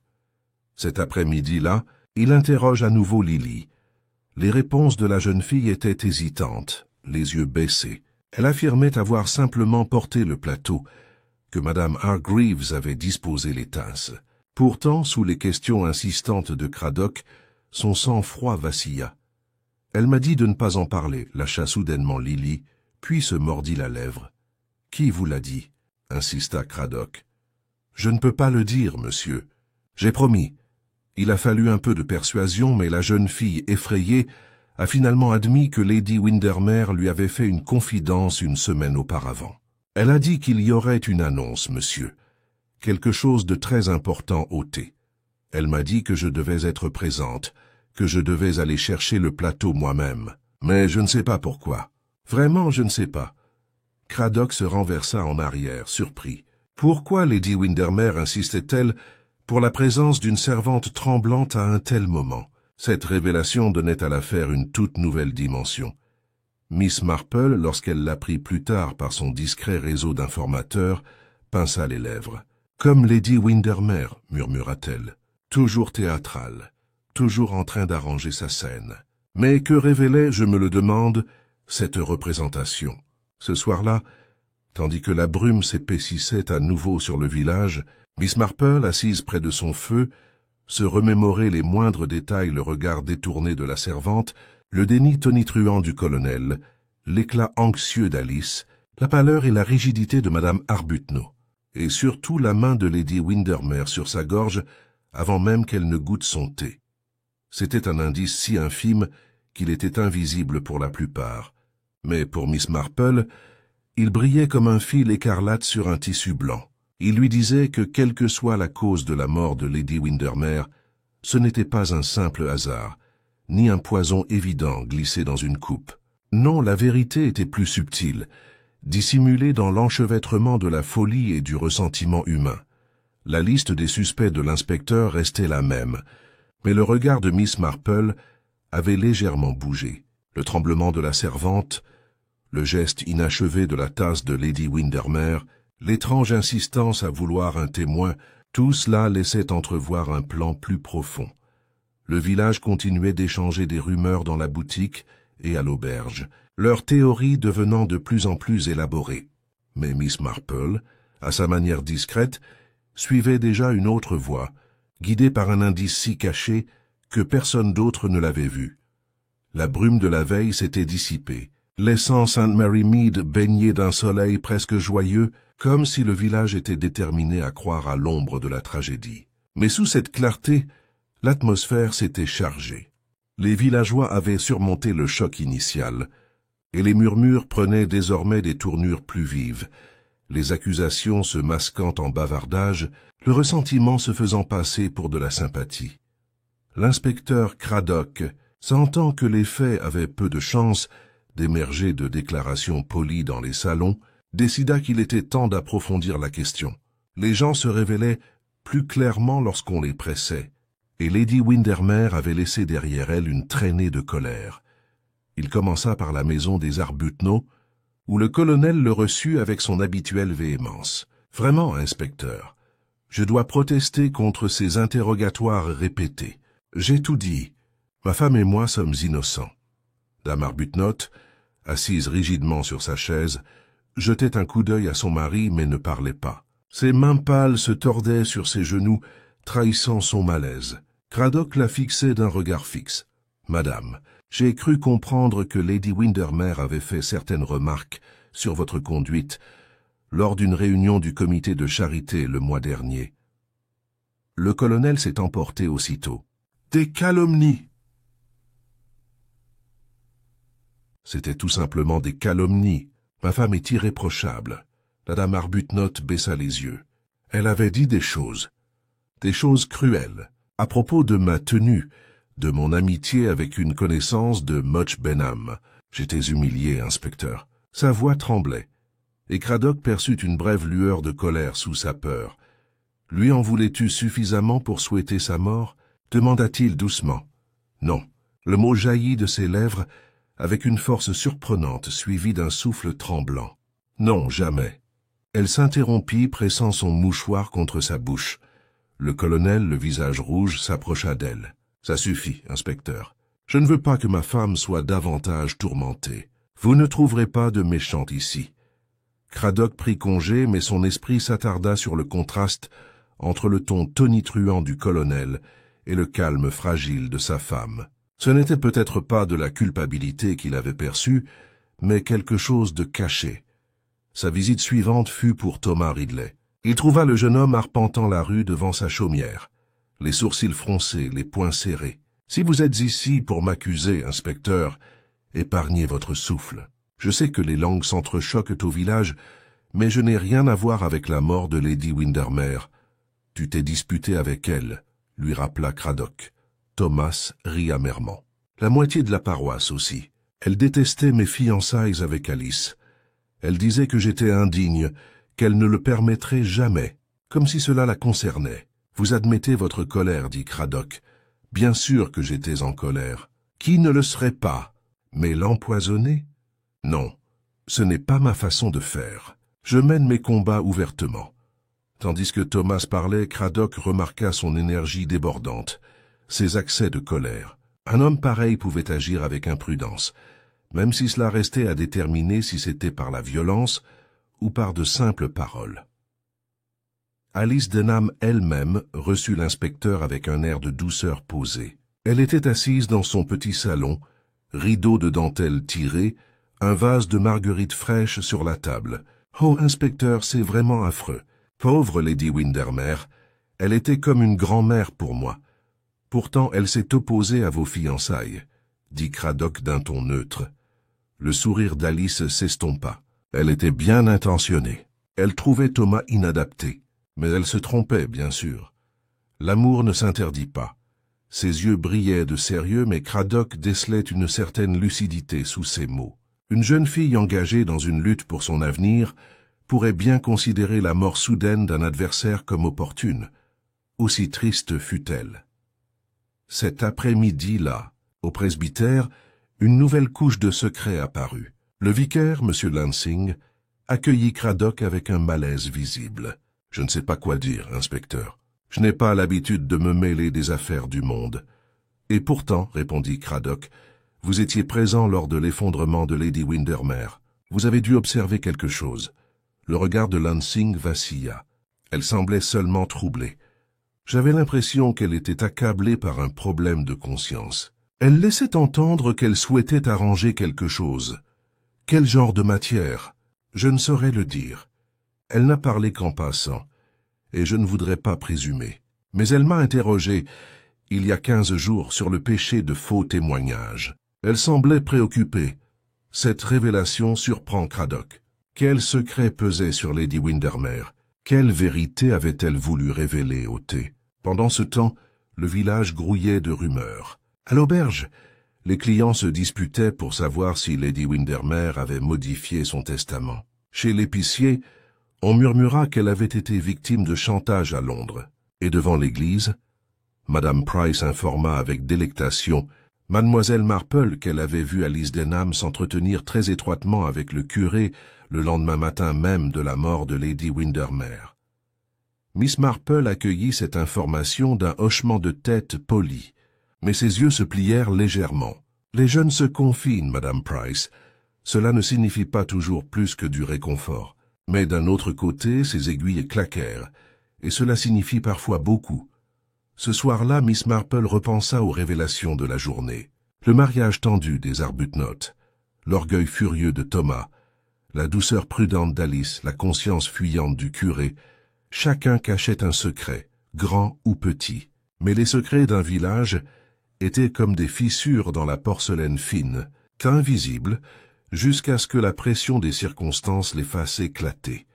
Cet après-midi-là, il interroge à nouveau Lily. Les réponses de la jeune fille étaient hésitantes, les yeux baissés. Elle affirmait avoir simplement porté le plateau, que Madame Hargreaves avait disposé les tasses. Pourtant, sous les questions insistantes de Craddock, son sang-froid vacilla. « Elle m'a dit de ne pas en parler », lâcha soudainement Lily, puis se mordit la lèvre. « Qui vous l'a dit ?» insista Craddock. « Je ne peux pas le dire, monsieur. J'ai promis. Il a fallu un peu de persuasion, mais la jeune fille, effrayée, a finalement admis que Lady Windermere lui avait fait une confidence une semaine auparavant. Elle a dit qu'il y aurait une annonce, monsieur. Quelque chose de très important au thé. Elle m'a dit que je devais être présente, que je devais aller chercher le plateau moi-même. Mais je ne sais pas pourquoi. Vraiment, je ne sais pas. » Craddock se renversa en arrière, surpris. Pourquoi Lady Windermere insistait-elle pour la présence d'une servante tremblante à un tel moment? Cette révélation donnait à l'affaire une toute nouvelle dimension. Miss Marple, lorsqu'elle l'apprit plus tard par son discret réseau d'informateurs, pinça les lèvres. « Comme Lady Windermere, murmura-t-elle, toujours théâtrale, toujours en train d'arranger sa scène. Mais que révélait, je me le demande, cette représentation? Ce soir-là, tandis que la brume s'épaississait à nouveau sur le village, Miss Marple, assise près de son feu, se remémorait les moindres détails, le regard détourné de la servante, le déni tonitruant du colonel, l'éclat anxieux d'Alice, la pâleur et la rigidité de Madame Arbuthnot, et surtout la main de Lady Windermere sur sa gorge avant même qu'elle ne goûte son thé. C'était un indice si infime qu'il était invisible pour la plupart, mais pour Miss Marple, il brillait comme un fil écarlate sur un tissu blanc. Il lui disait que, quelle que soit la cause de la mort de Lady Windermere, ce n'était pas un simple hasard, ni un poison évident glissé dans une coupe. Non, la vérité était plus subtile, dissimulée dans l'enchevêtrement de la folie et du ressentiment humain. La liste des suspects de l'inspecteur restait la même, mais le regard de Miss Marple avait légèrement bougé. Le tremblement de la servante, le geste inachevé de la tasse de Lady Windermere, l'étrange insistance à vouloir un témoin, tout cela laissait entrevoir un plan plus profond. Le village continuait d'échanger des rumeurs dans la boutique et à l'auberge, leurs théories devenant de plus en plus élaborées. Mais Miss Marple, à sa manière discrète, suivait déjà une autre voie, guidée par un indice si caché que personne d'autre ne l'avait vu. La brume de la veille s'était dissipée, laissant St. Mary Mead baigné d'un soleil presque joyeux, comme si le village était déterminé à croire à l'ombre de la tragédie. Mais sous cette clarté, l'atmosphère s'était chargée. Les villageois avaient surmonté le choc initial, et les murmures prenaient désormais des tournures plus vives, les accusations se masquant en bavardage, le ressentiment se faisant passer pour de la sympathie. L'inspecteur Craddock, sentant que les faits avaient peu de chance d'émerger de déclarations polies dans les salons, décida qu'il était temps d'approfondir la question. Les gens se révélaient plus clairement lorsqu'on les pressait, et Lady Windermere avait laissé derrière elle une traînée de colère. Il commença par la maison des Arbuthnot, où le colonel le reçut avec son habituelle véhémence. « Vraiment, inspecteur, je dois protester contre ces interrogatoires répétés. J'ai tout dit. Ma femme et moi sommes innocents. » Dame Arbuthnot, assise rigidement sur sa chaise, jetait un coup d'œil à son mari mais ne parlait pas. Ses mains pâles se tordaient sur ses genoux, trahissant son malaise. Craddock la fixait d'un regard fixe. « Madame, j'ai cru comprendre que Lady Windermere avait fait certaines remarques sur votre conduite lors d'une réunion du comité de charité le mois dernier. » Le colonel s'est emporté aussitôt. « Des calomnies !» C'était tout simplement des calomnies. Ma femme est irréprochable. La dame Arbuthnot baissa les yeux. Elle avait dit des choses cruelles, à propos de ma tenue, de mon amitié avec une connaissance de Much Benham. J'étais humilié, inspecteur. Sa voix tremblait, et Craddock perçut une brève lueur de colère sous sa peur. Lui en voulais-tu suffisamment pour souhaiter sa mort? Demanda-t-il doucement. Non. Le mot jaillit de ses lèvres avec une force surprenante suivie d'un souffle tremblant. Non, jamais. Elle s'interrompit, pressant son mouchoir contre sa bouche. Le colonel, le visage rouge, s'approcha d'elle. « Ça suffit, inspecteur. Je ne veux pas que ma femme soit davantage tourmentée. Vous ne trouverez pas de méchante ici. » Craddock prit congé, mais son esprit s'attarda sur le contraste entre le ton tonitruant du colonel et le calme fragile de sa femme. Ce n'était peut-être pas de la culpabilité qu'il avait perçue, mais quelque chose de caché. Sa visite suivante fut pour Thomas Ridley. Il trouva le jeune homme arpentant la rue devant sa chaumière, les sourcils froncés, les poings serrés. « Si vous êtes ici pour m'accuser, inspecteur, épargnez votre souffle. Je sais que les langues s'entrechoquent au village, mais je n'ai rien à voir avec la mort de Lady Windermere. Tu t'es disputé avec elle, » lui rappela Craddock. Thomas rit amèrement. La moitié de la paroisse aussi. Elle détestait mes fiançailles avec Alice. Elle disait que j'étais indigne, qu'elle ne le permettrait jamais, comme si cela la concernait. Vous admettez votre colère, dit Craddock. Bien sûr que j'étais en colère. Qui ne le serait pas? Mais l'empoisonner? Non, ce n'est pas ma façon de faire. Je mène mes combats ouvertement. Tandis que Thomas parlait, Craddock remarqua son énergie débordante, ses accès de colère. Un homme pareil pouvait agir avec imprudence, même si cela restait à déterminer si c'était par la violence ou par de simples paroles. Alice Denham elle-même reçut l'inspecteur avec un air de douceur posée. Elle était assise dans son petit salon, rideau de dentelle tiré, un vase de marguerites fraîches sur la table. « Oh, inspecteur, c'est vraiment affreux. Pauvre Lady Windermere, elle était comme une grand-mère pour moi. Pourtant, elle s'est opposée à vos fiançailles, » dit Craddock d'un ton neutre. Le sourire d'Alice s'estompa. Elle était bien intentionnée. Elle trouvait Thomas inadapté, mais elle se trompait, bien sûr. L'amour ne s'interdit pas. Ses yeux brillaient de sérieux, mais Craddock décelait une certaine lucidité sous ses mots. Une jeune fille engagée dans une lutte pour son avenir pourrait bien considérer la mort soudaine d'un adversaire comme opportune, aussi triste fût-elle. Cet après-midi-là, au presbytère, une nouvelle couche de secret apparut. Le vicaire, M. Lansing, accueillit Craddock avec un malaise visible. « Je ne sais pas quoi dire, inspecteur. Je n'ai pas l'habitude de me mêler des affaires du monde. »« Et pourtant, répondit Craddock, vous étiez présent lors de l'effondrement de Lady Windermere. Vous avez dû observer quelque chose. » Le regard de Lansing vacilla. Elle semblait seulement troublée. J'avais l'impression qu'elle était accablée par un problème de conscience. Elle laissait entendre qu'elle souhaitait arranger quelque chose. Quel genre de matière? Je ne saurais le dire. Elle n'a parlé qu'en passant, et je ne voudrais pas présumer. Mais elle m'a interrogé. il y a 15 jours, sur le péché de faux témoignages. Elle semblait préoccupée. Cette révélation surprend Craddock. Quel secret pesait sur Lady Windermere? Quelle vérité avait-elle voulu révéler au thé? Pendant ce temps, le village grouillait de rumeurs. À l'auberge, les clients se disputaient pour savoir si Lady Windermere avait modifié son testament. Chez l'épicier, on murmura qu'elle avait été victime de chantage à Londres. Et devant l'église, Madame Price informa avec délectation Mademoiselle Marple qu'elle avait vu Alice Denham s'entretenir très étroitement avec le curé le lendemain matin même de la mort de Lady Windermere. Miss Marple accueillit cette information d'un hochement de tête poli, mais ses yeux se plièrent légèrement. Les jeunes se confient, Madame Price. Cela ne signifie pas toujours plus que du réconfort. Mais d'un autre côté, ses aiguilles claquèrent, et cela signifie parfois beaucoup. Ce soir-là, Miss Marple repensa aux révélations de la journée. Le mariage tendu des Arbuthnot, l'orgueil furieux de Thomas, la douceur prudente d'Alice, la conscience fuyante du curé, chacun cachait un secret, grand ou petit. Mais les secrets d'un village étaient comme des fissures dans la porcelaine fine, invisibles, jusqu'à ce que la pression des circonstances les fasse éclater.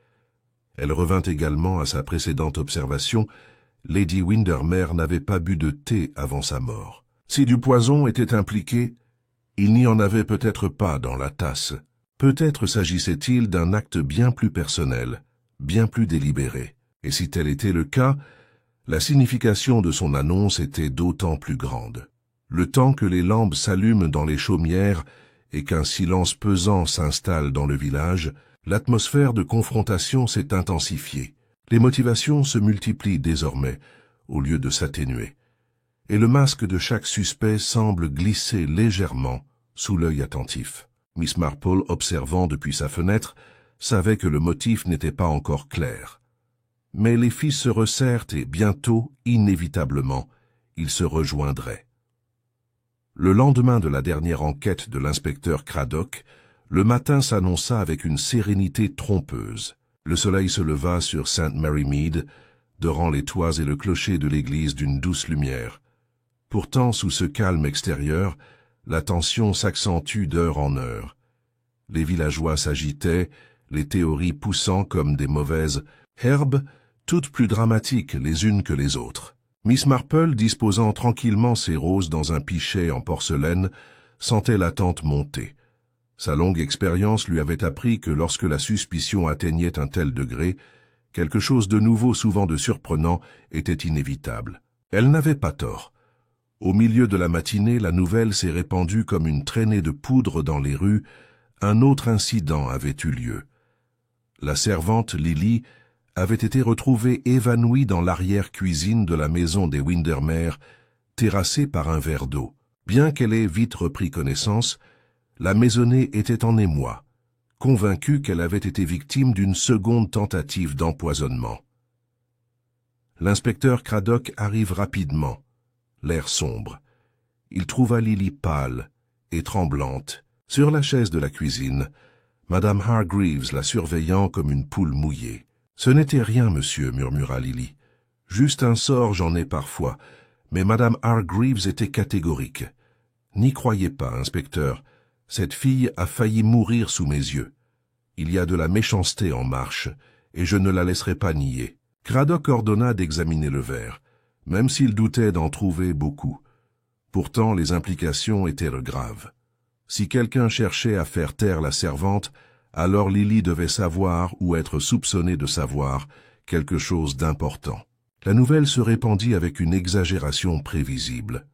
Elle revint également à sa précédente observation. Lady Windermere n'avait pas bu de thé avant sa mort. Si du poison était impliqué, il n'y en avait peut-être pas dans la tasse. Peut-être s'agissait-il d'un acte bien plus personnel, bien plus délibéré. Et si tel était le cas, la signification de son annonce était d'autant plus grande. Le temps que les lampes s'allument dans les chaumières et qu'un silence pesant s'installe dans le village, l'atmosphère de confrontation s'est intensifiée. Les motivations se multiplient désormais, au lieu de s'atténuer, et le masque de chaque suspect semble glisser légèrement sous l'œil attentif. Miss Marple, observant depuis sa fenêtre, savait que le motif n'était pas encore clair. Mais les fils se resserrent et bientôt, inévitablement, ils se rejoindraient. Le lendemain de la dernière enquête de l'inspecteur Craddock, le matin s'annonça avec une sérénité trompeuse. Le soleil se leva sur St. Mary Mead, dorant les toits et le clocher de l'église d'une douce lumière. Pourtant, sous ce calme extérieur, la tension s'accentue d'heure en heure. Les villageois s'agitaient, les théories poussant comme des mauvaises herbes, toutes plus dramatiques les unes que les autres. Miss Marple, disposant tranquillement ses roses dans un pichet en porcelaine, sentait l'attente monter. Sa longue expérience lui avait appris que lorsque la suspicion atteignait un tel degré, quelque chose de nouveau, souvent de surprenant, était inévitable. Elle n'avait pas tort. Au milieu de la matinée, la nouvelle s'est répandue comme une traînée de poudre dans les rues. Un autre incident avait eu lieu. La servante Lily avait été retrouvée évanouie dans l'arrière-cuisine de la maison des Windermere, terrassée par un verre d'eau. Bien qu'elle ait vite repris connaissance, la maisonnée était en émoi, convaincue qu'elle avait été victime d'une seconde tentative d'empoisonnement. L'inspecteur Craddock arrive rapidement, l'air sombre. Il trouva Lily pâle et tremblante, sur la chaise de la cuisine, Madame Hargreaves la surveillant comme une poule mouillée. « Ce n'était rien, monsieur, » murmura Lily. « Juste un sort, j'en ai parfois, mais Madame Hargreaves était catégorique. N'y croyez pas, inspecteur. Cette fille a failli mourir sous mes yeux. Il y a de la méchanceté en marche, et je ne la laisserai pas nier. » Craddock ordonna d'examiner le verre, même s'il doutait d'en trouver beaucoup. Pourtant, les implications étaient graves. Si quelqu'un cherchait à faire taire la servante, alors Lily devait savoir ou être soupçonnée de savoir quelque chose d'important. La nouvelle se répandit avec une exagération prévisible.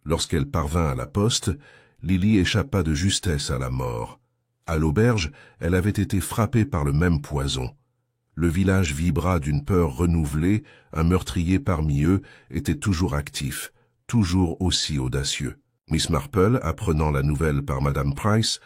Lorsqu'elle parvint à la poste, Lily échappa de justesse à la mort. À l'auberge, elle avait été frappée par le même poison. Le village vibra d'une peur renouvelée, un meurtrier parmi eux était toujours actif, toujours aussi audacieux. Miss Marple, apprenant la nouvelle par Madame Price,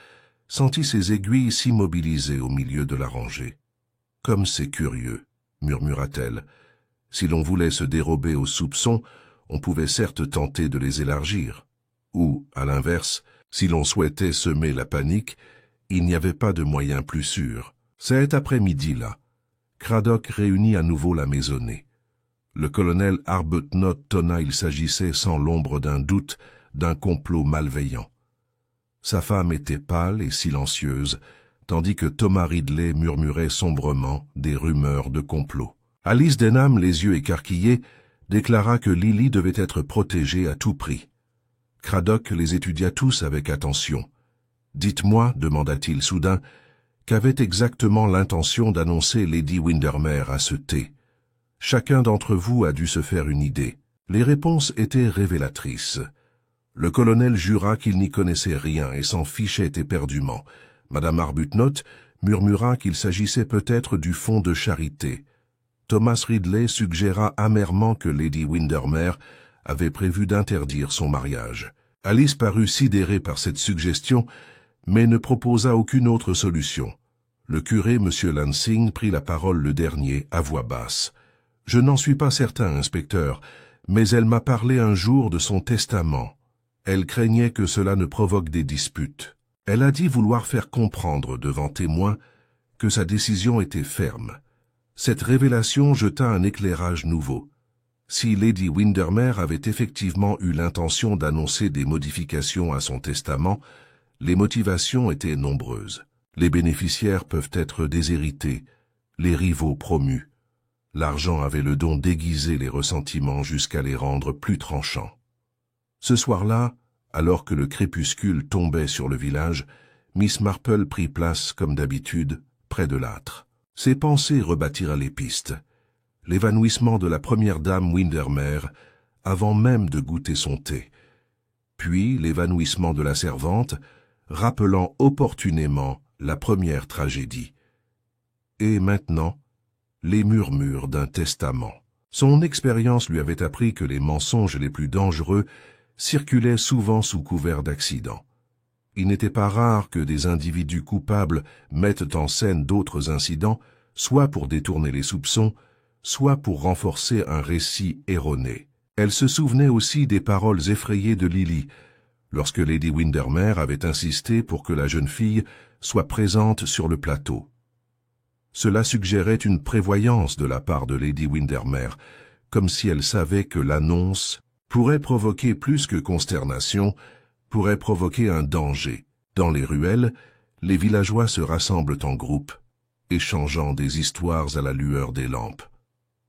sentit ses aiguilles s'immobiliser au milieu de la rangée. « Comme c'est curieux », murmura-t-elle. « Si l'on voulait se dérober aux soupçons, on pouvait certes tenter de les élargir. Ou, à l'inverse, si l'on souhaitait semer la panique, il n'y avait pas de moyen plus sûr. » Cet après-midi-là, Craddock réunit à nouveau la maisonnée. Le colonel Arbuthnot tonna, il s'agissait sans l'ombre d'un doute d'un complot malveillant. Sa femme était pâle et silencieuse, tandis que Thomas Ridley murmurait sombrement des rumeurs de complot. Alice Denham, les yeux écarquillés, déclara que Lily devait être protégée à tout prix. Cradock les étudia tous avec attention. « Dites-moi, demanda-t-il soudain, qu'avait exactement l'intention d'annoncer Lady Windermere à ce thé. Chacun d'entre vous a dû se faire une idée. Les réponses étaient révélatrices. Le colonel jura qu'il n'y connaissait rien et s'en fichait éperdument. Madame Arbuthnot murmura qu'il s'agissait peut-être du fonds de charité. Thomas Ridley suggéra amèrement que Lady Windermere avait prévu d'interdire son mariage. Alice parut sidérée par cette suggestion, mais ne proposa aucune autre solution. Le curé, M. Lansing, prit la parole le dernier, à voix basse. « Je n'en suis pas certain, inspecteur, mais elle m'a parlé un jour de son testament. Elle craignait que cela ne provoque des disputes. Elle a dit vouloir faire comprendre devant témoins que sa décision était ferme. Cette révélation jeta un éclairage nouveau. Si Lady Windermere avait effectivement eu l'intention d'annoncer des modifications à son testament, les motivations étaient nombreuses. Les bénéficiaires peuvent être déshérités, les rivaux promus. L'argent avait le don d'aiguiser les ressentiments jusqu'à les rendre plus tranchants. Ce soir-là, alors que le crépuscule tombait sur le village, Miss Marple prit place, comme d'habitude, près de l'âtre. Ses pensées rebâtirent les pistes. L'évanouissement de la première dame Windermere, avant même de goûter son thé. Puis l'évanouissement de la servante, rappelant opportunément la première tragédie. Et maintenant, les murmures d'un testament. Son expérience lui avait appris que les mensonges les plus dangereux circulaient souvent sous couvert d'accidents. Il n'était pas rare que des individus coupables mettent en scène d'autres incidents, soit pour détourner les soupçons, soit pour renforcer un récit erroné. Elle se souvenait aussi des paroles effrayées de Lily, lorsque Lady Windermere avait insisté pour que la jeune fille soit présente sur le plateau. Cela suggérait une prévoyance de la part de Lady Windermere, comme si elle savait que l'annonce pourrait provoquer plus que consternation, pourrait provoquer un danger. Dans les ruelles, les villageois se rassemblent en groupe, échangeant des histoires à la lueur des lampes.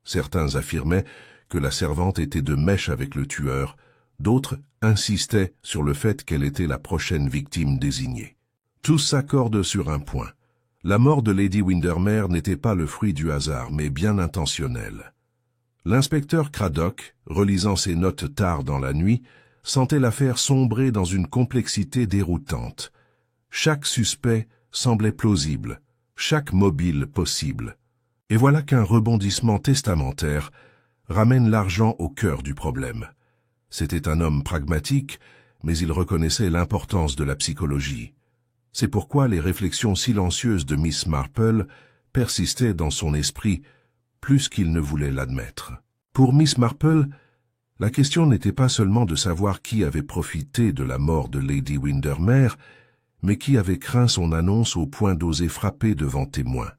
Certains affirmaient que la servante était de mèche avec le tueur, d'autres insistaient sur le fait qu'elle était la prochaine victime désignée. Tous s'accordent sur un point. La mort de Lady Windermere n'était pas le fruit du hasard, mais bien intentionnel. L'inspecteur Cradock, relisant ses notes tard dans la nuit, sentait l'affaire sombrer dans une complexité déroutante. Chaque suspect semblait plausible, chaque mobile possible. Et voilà qu'un rebondissement testamentaire ramène l'argent au cœur du problème. C'était un homme pragmatique, mais il reconnaissait l'importance de la psychologie. C'est pourquoi les réflexions silencieuses de Miss Marple persistaient dans son esprit, plus qu'il ne voulait l'admettre. Pour Miss Marple, la question n'était pas seulement de savoir qui avait profité de la mort de Lady Windermere, mais qui avait craint son annonce au point d'oser frapper devant témoins.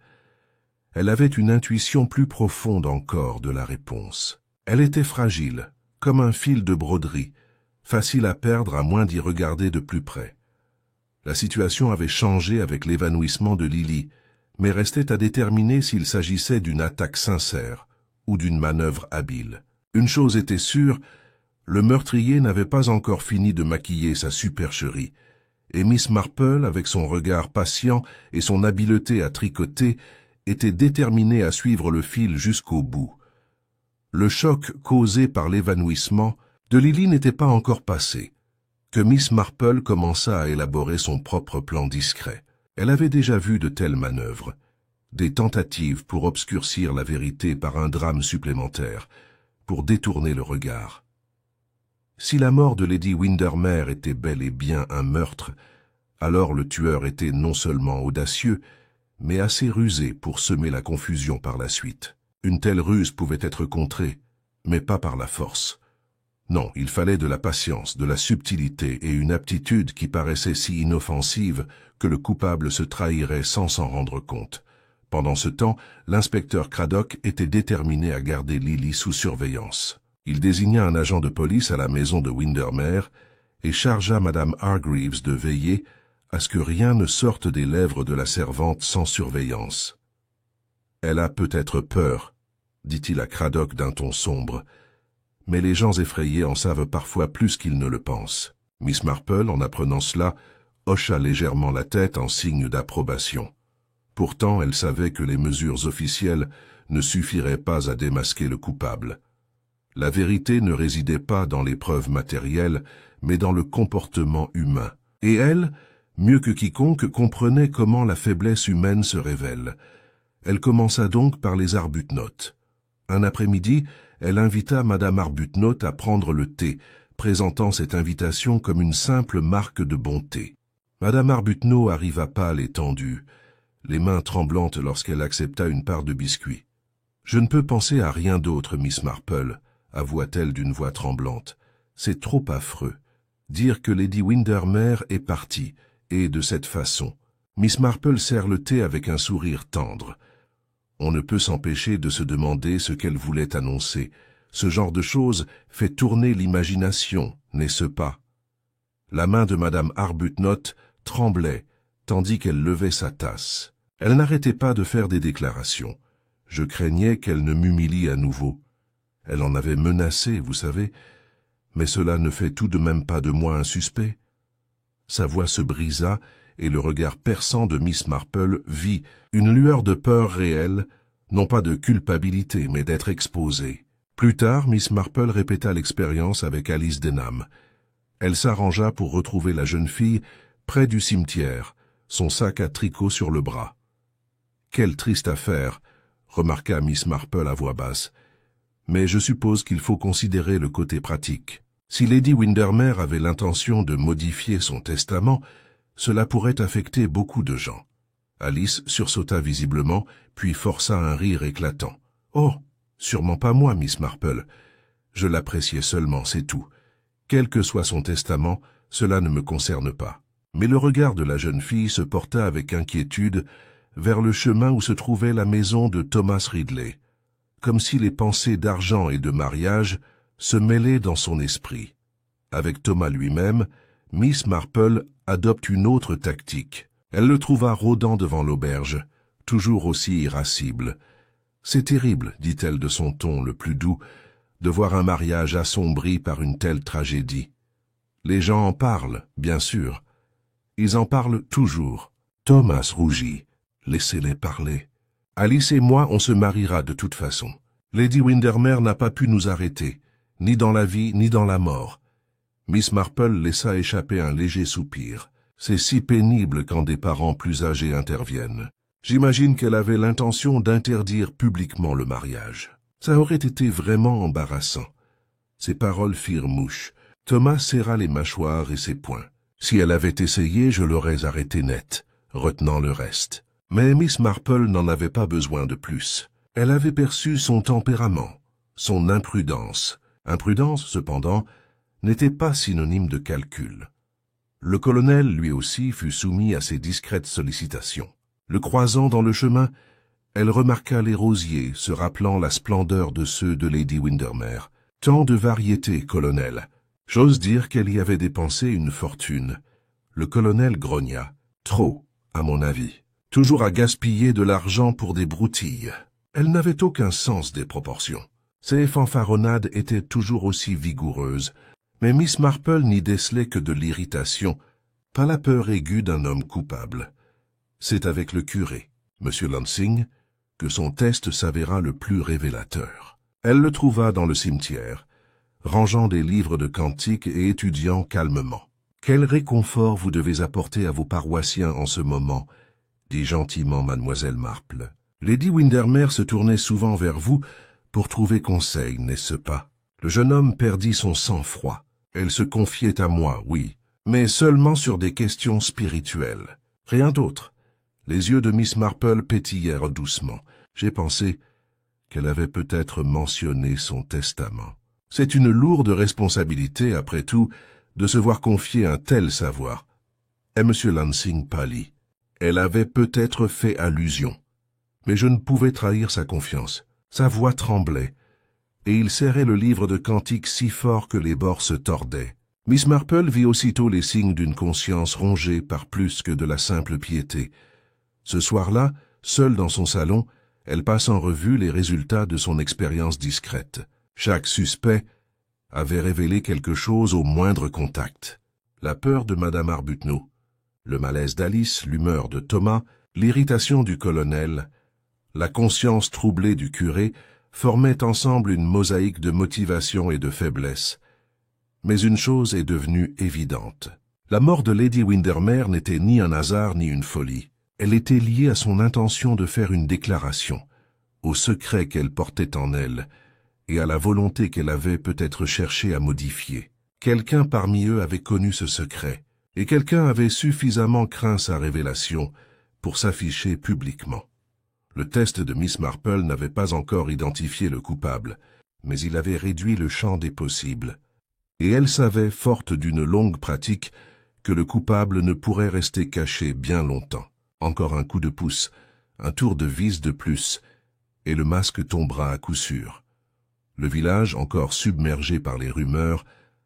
Elle avait une intuition plus profonde encore de la réponse. Elle était fragile, comme un fil de broderie, facile à perdre à moins d'y regarder de plus près. La situation avait changé avec l'évanouissement de Lily, mais restait à déterminer s'il s'agissait d'une attaque sincère ou d'une manœuvre habile. Une chose était sûre, le meurtrier n'avait pas encore fini de maquiller sa supercherie, et Miss Marple, avec son regard patient et son habileté à tricoter, était déterminée à suivre le fil jusqu'au bout. Le choc causé par l'évanouissement de Lily n'était pas encore passé, que Miss Marple commença à élaborer son propre plan discret. Elle avait déjà vu de telles manœuvres, des tentatives pour obscurcir la vérité par un drame supplémentaire, pour détourner le regard. Si la mort de Lady Windermere était bel et bien un meurtre, alors le tueur était non seulement audacieux, mais assez rusé pour semer la confusion par la suite. Une telle ruse pouvait être contrée, mais pas par la force. Non, il fallait de la patience, de la subtilité et une aptitude qui paraissait si inoffensive que le coupable se trahirait sans s'en rendre compte. Pendant ce temps, l'inspecteur Craddock était déterminé à garder Lily sous surveillance. Il désigna un agent de police à la maison de Windermere et chargea Madame Hargreaves de veiller à ce que rien ne sorte des lèvres de la servante sans surveillance. « Elle a peut-être peur », dit-il à Craddock d'un ton sombre, « mais les gens effrayés en savent parfois plus qu'ils ne le pensent. » Miss Marple, en apprenant cela, hocha légèrement la tête en signe d'approbation. Pourtant, elle savait que les mesures officielles ne suffiraient pas à démasquer le coupable. La vérité ne résidait pas dans les preuves matérielles, mais dans le comportement humain. Et elle, mieux que quiconque, comprenait comment la faiblesse humaine se révèle. Elle commença donc par les Arbuthnot. Un après-midi, elle invita Madame Arbuthnot à prendre le thé, présentant cette invitation comme une simple marque de bonté. Madame Arbuthnot arriva pâle et tendue, les mains tremblantes lorsqu'elle accepta une part de biscuit. « Je ne peux penser à rien d'autre, Miss Marple, » avoua-t-elle d'une voix tremblante. « C'est trop affreux. Dire que Lady Windermere est partie, et de cette façon. » Miss Marple sert le thé avec un sourire tendre. On ne peut s'empêcher de se demander ce qu'elle voulait annoncer. Ce genre de choses fait tourner l'imagination, n'est-ce pas? La main de Madame Arbuthnot tremblait, tandis qu'elle levait sa tasse. Elle n'arrêtait pas de faire des déclarations. Je craignais qu'elle ne m'humilie à nouveau. Elle en avait menacé, vous savez, mais cela ne fait tout de même pas de moi un suspect. Sa voix se brisa, et le regard perçant de Miss Marple vit une lueur de peur réelle, non pas de culpabilité, mais d'être exposée. Plus tard, Miss Marple répéta l'expérience avec Alice Denham. Elle s'arrangea pour retrouver la jeune fille près du cimetière, son sac à tricot sur le bras. « Quelle triste affaire !» remarqua Miss Marple à voix basse. « Mais je suppose qu'il faut considérer le côté pratique. Si Lady Windermere avait l'intention de modifier son testament, cela pourrait affecter beaucoup de gens. » Alice sursauta visiblement, puis força un rire éclatant. « Oh, sûrement pas moi, Miss Marple. Je l'appréciais seulement, c'est tout. Quel que soit son testament, cela ne me concerne pas. » Mais le regard de la jeune fille se porta avec inquiétude vers le chemin où se trouvait la maison de Thomas Ridley, comme si les pensées d'argent et de mariage se mêlaient dans son esprit. Avec Thomas lui-même, Miss Marple adopte une autre tactique. Elle le trouva rôdant devant l'auberge, toujours aussi irascible. « C'est terrible, dit-elle de son ton le plus doux, de voir un mariage assombri par une telle tragédie. Les gens en parlent, bien sûr. Ils en parlent toujours. » Thomas rougit. « Laissez-les parler. Alice et moi, on se mariera de toute façon. Lady Windermere n'a pas pu nous arrêter, ni dans la vie, ni dans la mort. » Miss Marple laissa échapper un léger soupir. C'est si pénible quand des parents plus âgés interviennent. J'imagine qu'elle avait l'intention d'interdire publiquement le mariage. Ça aurait été vraiment embarrassant. Ses paroles firent mouche. Thomas serra les mâchoires et ses poings. Si elle avait essayé, je l'aurais arrêté net, retenant le reste. Mais Miss Marple n'en avait pas besoin de plus. Elle avait perçu son tempérament, son imprudence. Imprudence, cependant, n'était pas synonyme de calcul. Le colonel, lui aussi, fut soumis à ces discrètes sollicitations. Le croisant dans le chemin, elle remarqua les rosiers, se rappelant la splendeur de ceux de Lady Windermere. Tant de variété, colonel. J'ose dire qu'elle y avait dépensé une fortune. Le colonel grogna. Trop, à mon avis. Toujours à gaspiller de l'argent pour des broutilles. Elle n'avait aucun sens des proportions. Ses fanfaronnades étaient toujours aussi vigoureuses, mais Miss Marple n'y décelait que de l'irritation, pas la peur aiguë d'un homme coupable. C'est avec le curé, M. Lansing, que son test s'avéra le plus révélateur. Elle le trouva dans le cimetière, rangeant des livres de cantiques et étudiant calmement. « Quel réconfort vous devez apporter à vos paroissiens en ce moment » dit gentiment mademoiselle Marple. « Lady Windermere se tournait souvent vers vous pour trouver conseil, n'est-ce pas? Le jeune homme perdit son sang-froid. Elle se confiait à moi, oui, mais seulement sur des questions spirituelles. Rien d'autre. » Les yeux de Miss Marple pétillèrent doucement. J'ai pensé qu'elle avait peut-être mentionné son testament. C'est une lourde responsabilité, après tout, de se voir confier un tel savoir. Et M. Lansing pâlit. Elle avait peut-être fait allusion. Mais je ne pouvais trahir sa confiance. Sa voix tremblait, et il serrait le livre de cantiques si fort que les bords se tordaient. Miss Marple vit aussitôt les signes d'une conscience rongée par plus que de la simple piété. Ce soir-là, seule dans son salon, elle passe en revue les résultats de son expérience discrète. Chaque suspect avait révélé quelque chose au moindre contact. La peur de Madame Arbuthnot, le malaise d'Alice, l'humeur de Thomas, l'irritation du colonel, la conscience troublée du curé formaient ensemble une mosaïque de motivation et de faiblesse. Mais une chose est devenue évidente. La mort de Lady Windermere n'était ni un hasard ni une folie. Elle était liée à son intention de faire une déclaration, au secret qu'elle portait en elle, et à la volonté qu'elle avait peut-être cherché à modifier. Quelqu'un parmi eux avait connu ce secret, et quelqu'un avait suffisamment craint sa révélation pour s'afficher publiquement. Le test de Miss Marple n'avait pas encore identifié le coupable, mais il avait réduit le champ des possibles. Et elle savait, forte d'une longue pratique, que le coupable ne pourrait rester caché bien longtemps. Encore un coup de pouce, un tour de vis de plus, et le masque tombera à coup sûr. Le village, encore submergé par les rumeurs,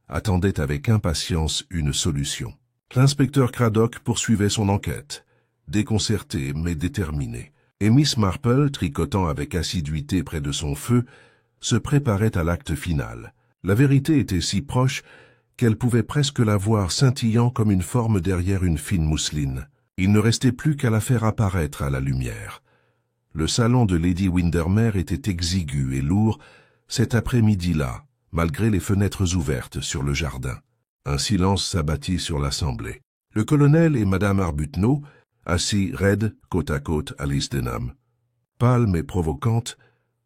attendait avec impatience une solution. L'inspecteur Craddock poursuivait son enquête, déconcerté mais déterminé. Et Miss Marple, tricotant avec assiduité près de son feu, se préparait à l'acte final. La vérité était si proche qu'elle pouvait presque la voir scintillant comme une forme derrière une fine mousseline. Il ne restait plus qu'à la faire apparaître à la lumière. Le salon de Lady Windermere était exigu et lourd cet après-midi-là, malgré les fenêtres ouvertes sur le jardin. Un silence s'abattit sur l'assemblée. Le colonel et Madame Arbuthnot, assis raides, côte à côte à Listenham. Pâle mais provocante,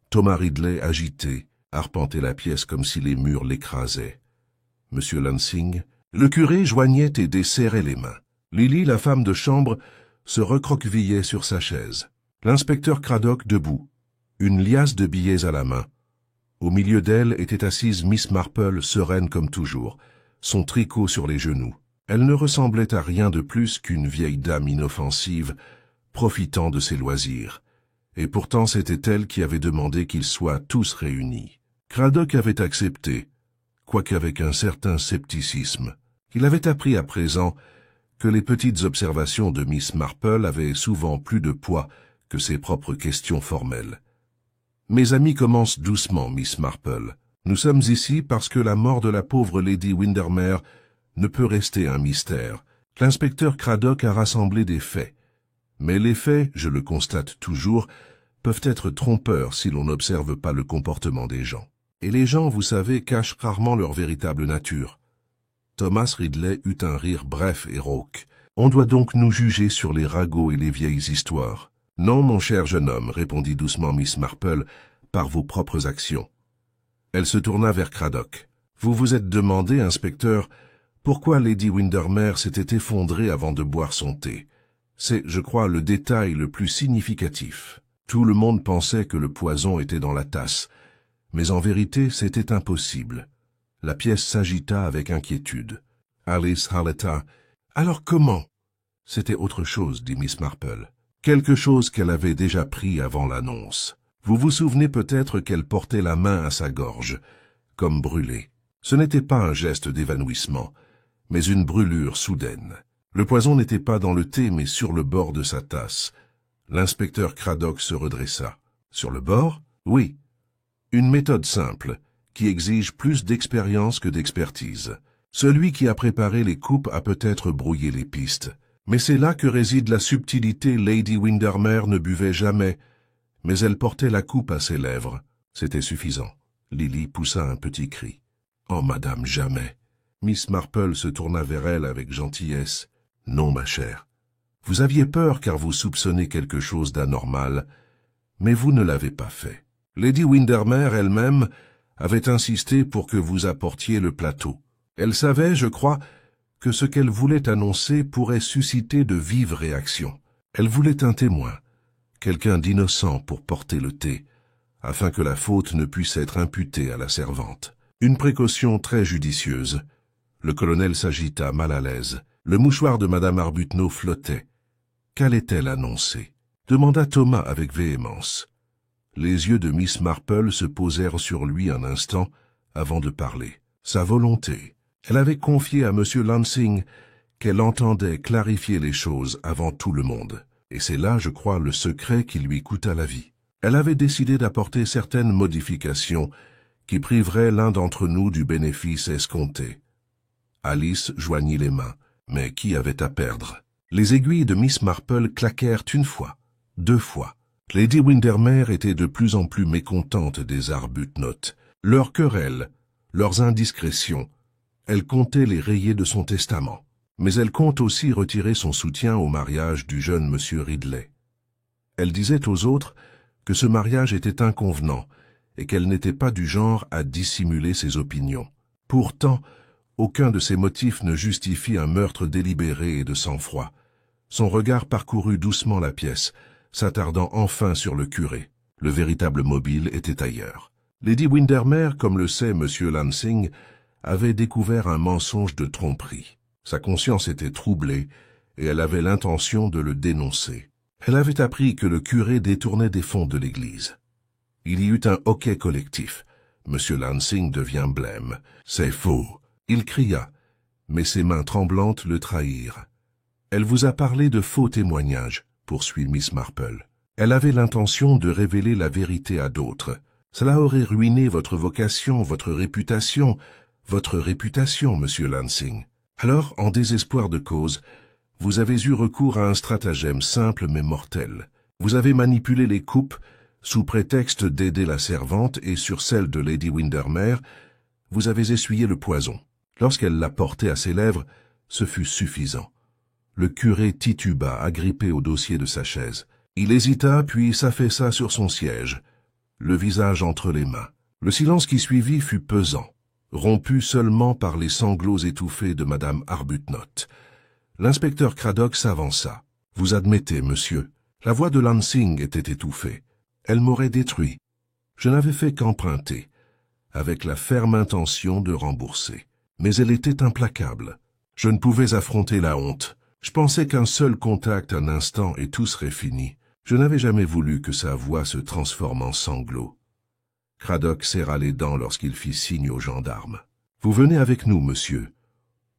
Thomas Ridley agité, arpentait la pièce comme si les murs l'écrasaient. Monsieur Lansing, le curé joignait et desserrait les mains. Lily, la femme de chambre, se recroquevillait sur sa chaise. L'inspecteur Craddock debout, une liasse de billets à la main. Au milieu d'elle était assise Miss Marple, sereine comme toujours, son tricot sur les genoux. Elle ne ressemblait à rien de plus qu'une vieille dame inoffensive, profitant de ses loisirs. Et pourtant c'était elle qui avait demandé qu'ils soient tous réunis. Craddock avait accepté, quoique avec un certain scepticisme. Il avait appris à présent que les petites observations de Miss Marple avaient souvent plus de poids que ses propres questions formelles. « Mes amis commencent doucement, Miss Marple. Nous sommes ici parce que la mort de la pauvre Lady Windermere ne peut rester un mystère. L'inspecteur Craddock a rassemblé des faits. Mais les faits, je le constate toujours, peuvent être trompeurs si l'on n'observe pas le comportement des gens. Et les gens, vous savez, cachent rarement leur véritable nature. » Thomas Ridley eut un rire bref et rauque. « On doit donc nous juger sur les ragots et les vieilles histoires. »« Non, mon cher jeune homme, répondit doucement Miss Marple, par vos propres actions. » Elle se tourna vers Craddock. « Vous vous êtes demandé, inspecteur, pourquoi Lady Windermere s'était effondrée avant de boire son thé. C'est, je crois, le détail le plus significatif. Tout le monde pensait que le poison était dans la tasse, mais en vérité c'était impossible. » La pièce s'agita avec inquiétude. Alice haleta. « Alors comment ?» ?»« C'était autre chose, dit Miss Marple. Quelque chose qu'elle avait déjà pris avant l'annonce. Vous vous souvenez peut-être qu'elle portait la main à sa gorge, comme brûlée. Ce n'était pas un geste d'évanouissement, mais une brûlure soudaine. Le poison n'était pas dans le thé, mais sur le bord de sa tasse. L'inspecteur Craddock se redressa. « Sur le bord ? Oui. Une méthode simple, qui exige plus d'expérience que d'expertise. Celui qui a préparé les coupes a peut-être brouillé les pistes. Mais c'est là que réside la subtilité. Lady Windermere ne buvait jamais, mais elle portait la coupe à ses lèvres. C'était suffisant. » Lily poussa un petit cri. « Oh, madame, jamais !» Miss Marple se tourna vers elle avec gentillesse. « Non, ma chère. Vous aviez peur car vous soupçonnez quelque chose d'anormal, mais vous ne l'avez pas fait. Lady Windermere elle-même avait insisté pour que vous apportiez le plateau. Elle savait, je crois, que ce qu'elle voulait annoncer pourrait susciter de vives réactions. Elle voulait un témoin, quelqu'un d'innocent pour porter le thé, afin que la faute ne puisse être imputée à la servante. Une précaution très judicieuse. » Le colonel s'agita, mal à l'aise. Le mouchoir de Madame Arbuthnot flottait. Qu'allait-elle annoncer? demanda Thomas avec véhémence. Les yeux de Miss Marple se posèrent sur lui un instant avant de parler. Sa volonté. Elle avait confié à M. Lansing qu'elle entendait clarifier les choses avant tout le monde. Et c'est là, je crois, le secret qui lui coûta la vie. Elle avait décidé d'apporter certaines modifications qui priveraient l'un d'entre nous du bénéfice escompté. Alice joignit les mains, mais qui avait à perdre? Les aiguilles de Miss Marple claquèrent une fois, 2 fois. Lady Windermere était de plus en plus mécontente des Arbuthnot. Leurs querelles, leurs indiscrétions, elle comptait les rayer de son testament. Mais elle compte aussi retirer son soutien au mariage du jeune monsieur Ridley. Elle disait aux autres que ce mariage était inconvenant et qu'elle n'était pas du genre à dissimuler ses opinions. Pourtant, aucun de ces motifs ne justifie un meurtre délibéré et de sang-froid. Son regard parcourut doucement la pièce, s'attardant enfin sur le curé. Le véritable mobile était ailleurs. Lady Windermere, comme le sait M. Lansing, avait découvert un mensonge de tromperie. Sa conscience était troublée et elle avait l'intention de le dénoncer. Elle avait appris que le curé détournait des fonds de l'Église. Il y eut un hoquet collectif. M. Lansing devint blême. « C'est faux !» Il cria, mais ses mains tremblantes le trahirent. « Elle vous a parlé de faux témoignages », poursuit Miss Marple. « Elle avait l'intention de révéler la vérité à d'autres. Cela aurait ruiné votre vocation, votre réputation, Monsieur Lansing. Alors, en désespoir de cause, vous avez eu recours à un stratagème simple mais mortel. Vous avez manipulé les coupes sous prétexte d'aider la servante et sur celle de Lady Windermere, vous avez essuyé le poison. Lorsqu'elle l'a porté à ses lèvres, ce fut suffisant. Le curé tituba, agrippé au dossier de sa chaise. Il hésita, puis s'affaissa sur son siège, le visage entre les mains. Le silence qui suivit fut pesant, rompu seulement par les sanglots étouffés de Madame Arbuthnot. L'inspecteur Craddock s'avança. « Vous admettez, monsieur. La voix de Lansing était étouffée. Elle m'aurait détruit. Je n'avais fait qu'emprunter, avec la ferme intention de rembourser. Mais elle était implacable. Je ne pouvais affronter la honte. Je pensais qu'un seul contact, un instant, et tout serait fini. Je n'avais jamais voulu que sa voix se transforme en sanglots. » Craddock serra les dents lorsqu'il fit signe aux gendarmes. « Vous venez avec nous, monsieur. »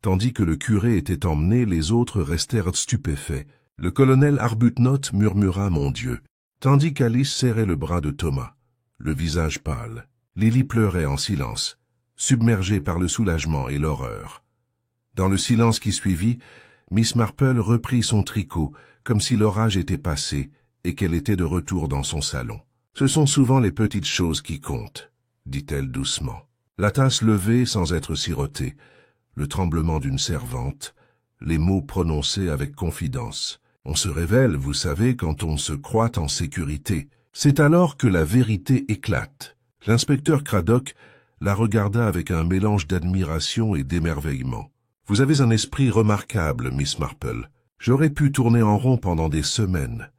Tandis que le curé était emmené, les autres restèrent stupéfaits. Le colonel Arbuthnot murmura « Mon Dieu !» tandis qu'Alice serrait le bras de Thomas, le visage pâle. Lily pleurait en silence, submergée par le soulagement et l'horreur. Dans le silence qui suivit, Miss Marple reprit son tricot, comme si l'orage était passé et qu'elle était de retour dans son salon. « Ce sont souvent les petites choses qui comptent, » dit-elle doucement. La tasse levée sans être sirotée, le tremblement d'une servante, les mots prononcés avec confidence. On se révèle, vous savez, quand on se croit en sécurité. C'est alors que la vérité éclate. L'inspecteur Craddock la regarda avec un mélange d'admiration et d'émerveillement. « Vous avez un esprit remarquable, Miss Marple. J'aurais pu tourner en rond pendant des semaines. »«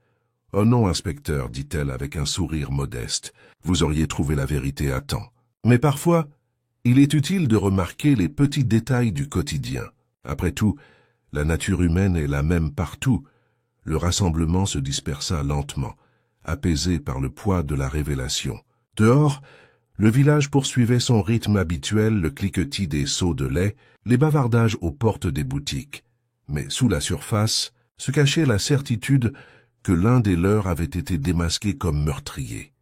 Oh non, inspecteur, dit-elle avec un sourire modeste. Vous auriez trouvé la vérité à temps. Mais parfois, il est utile de remarquer les petits détails du quotidien. Après tout, la nature humaine est la même partout. » Le rassemblement se dispersa lentement, apaisé par le poids de la révélation. Dehors, le village poursuivait son rythme habituel, le cliquetis des seaux de lait, les bavardages aux portes des boutiques. Mais sous la surface se cachait la certitude que l'un des leurs avait été démasqué comme meurtrier.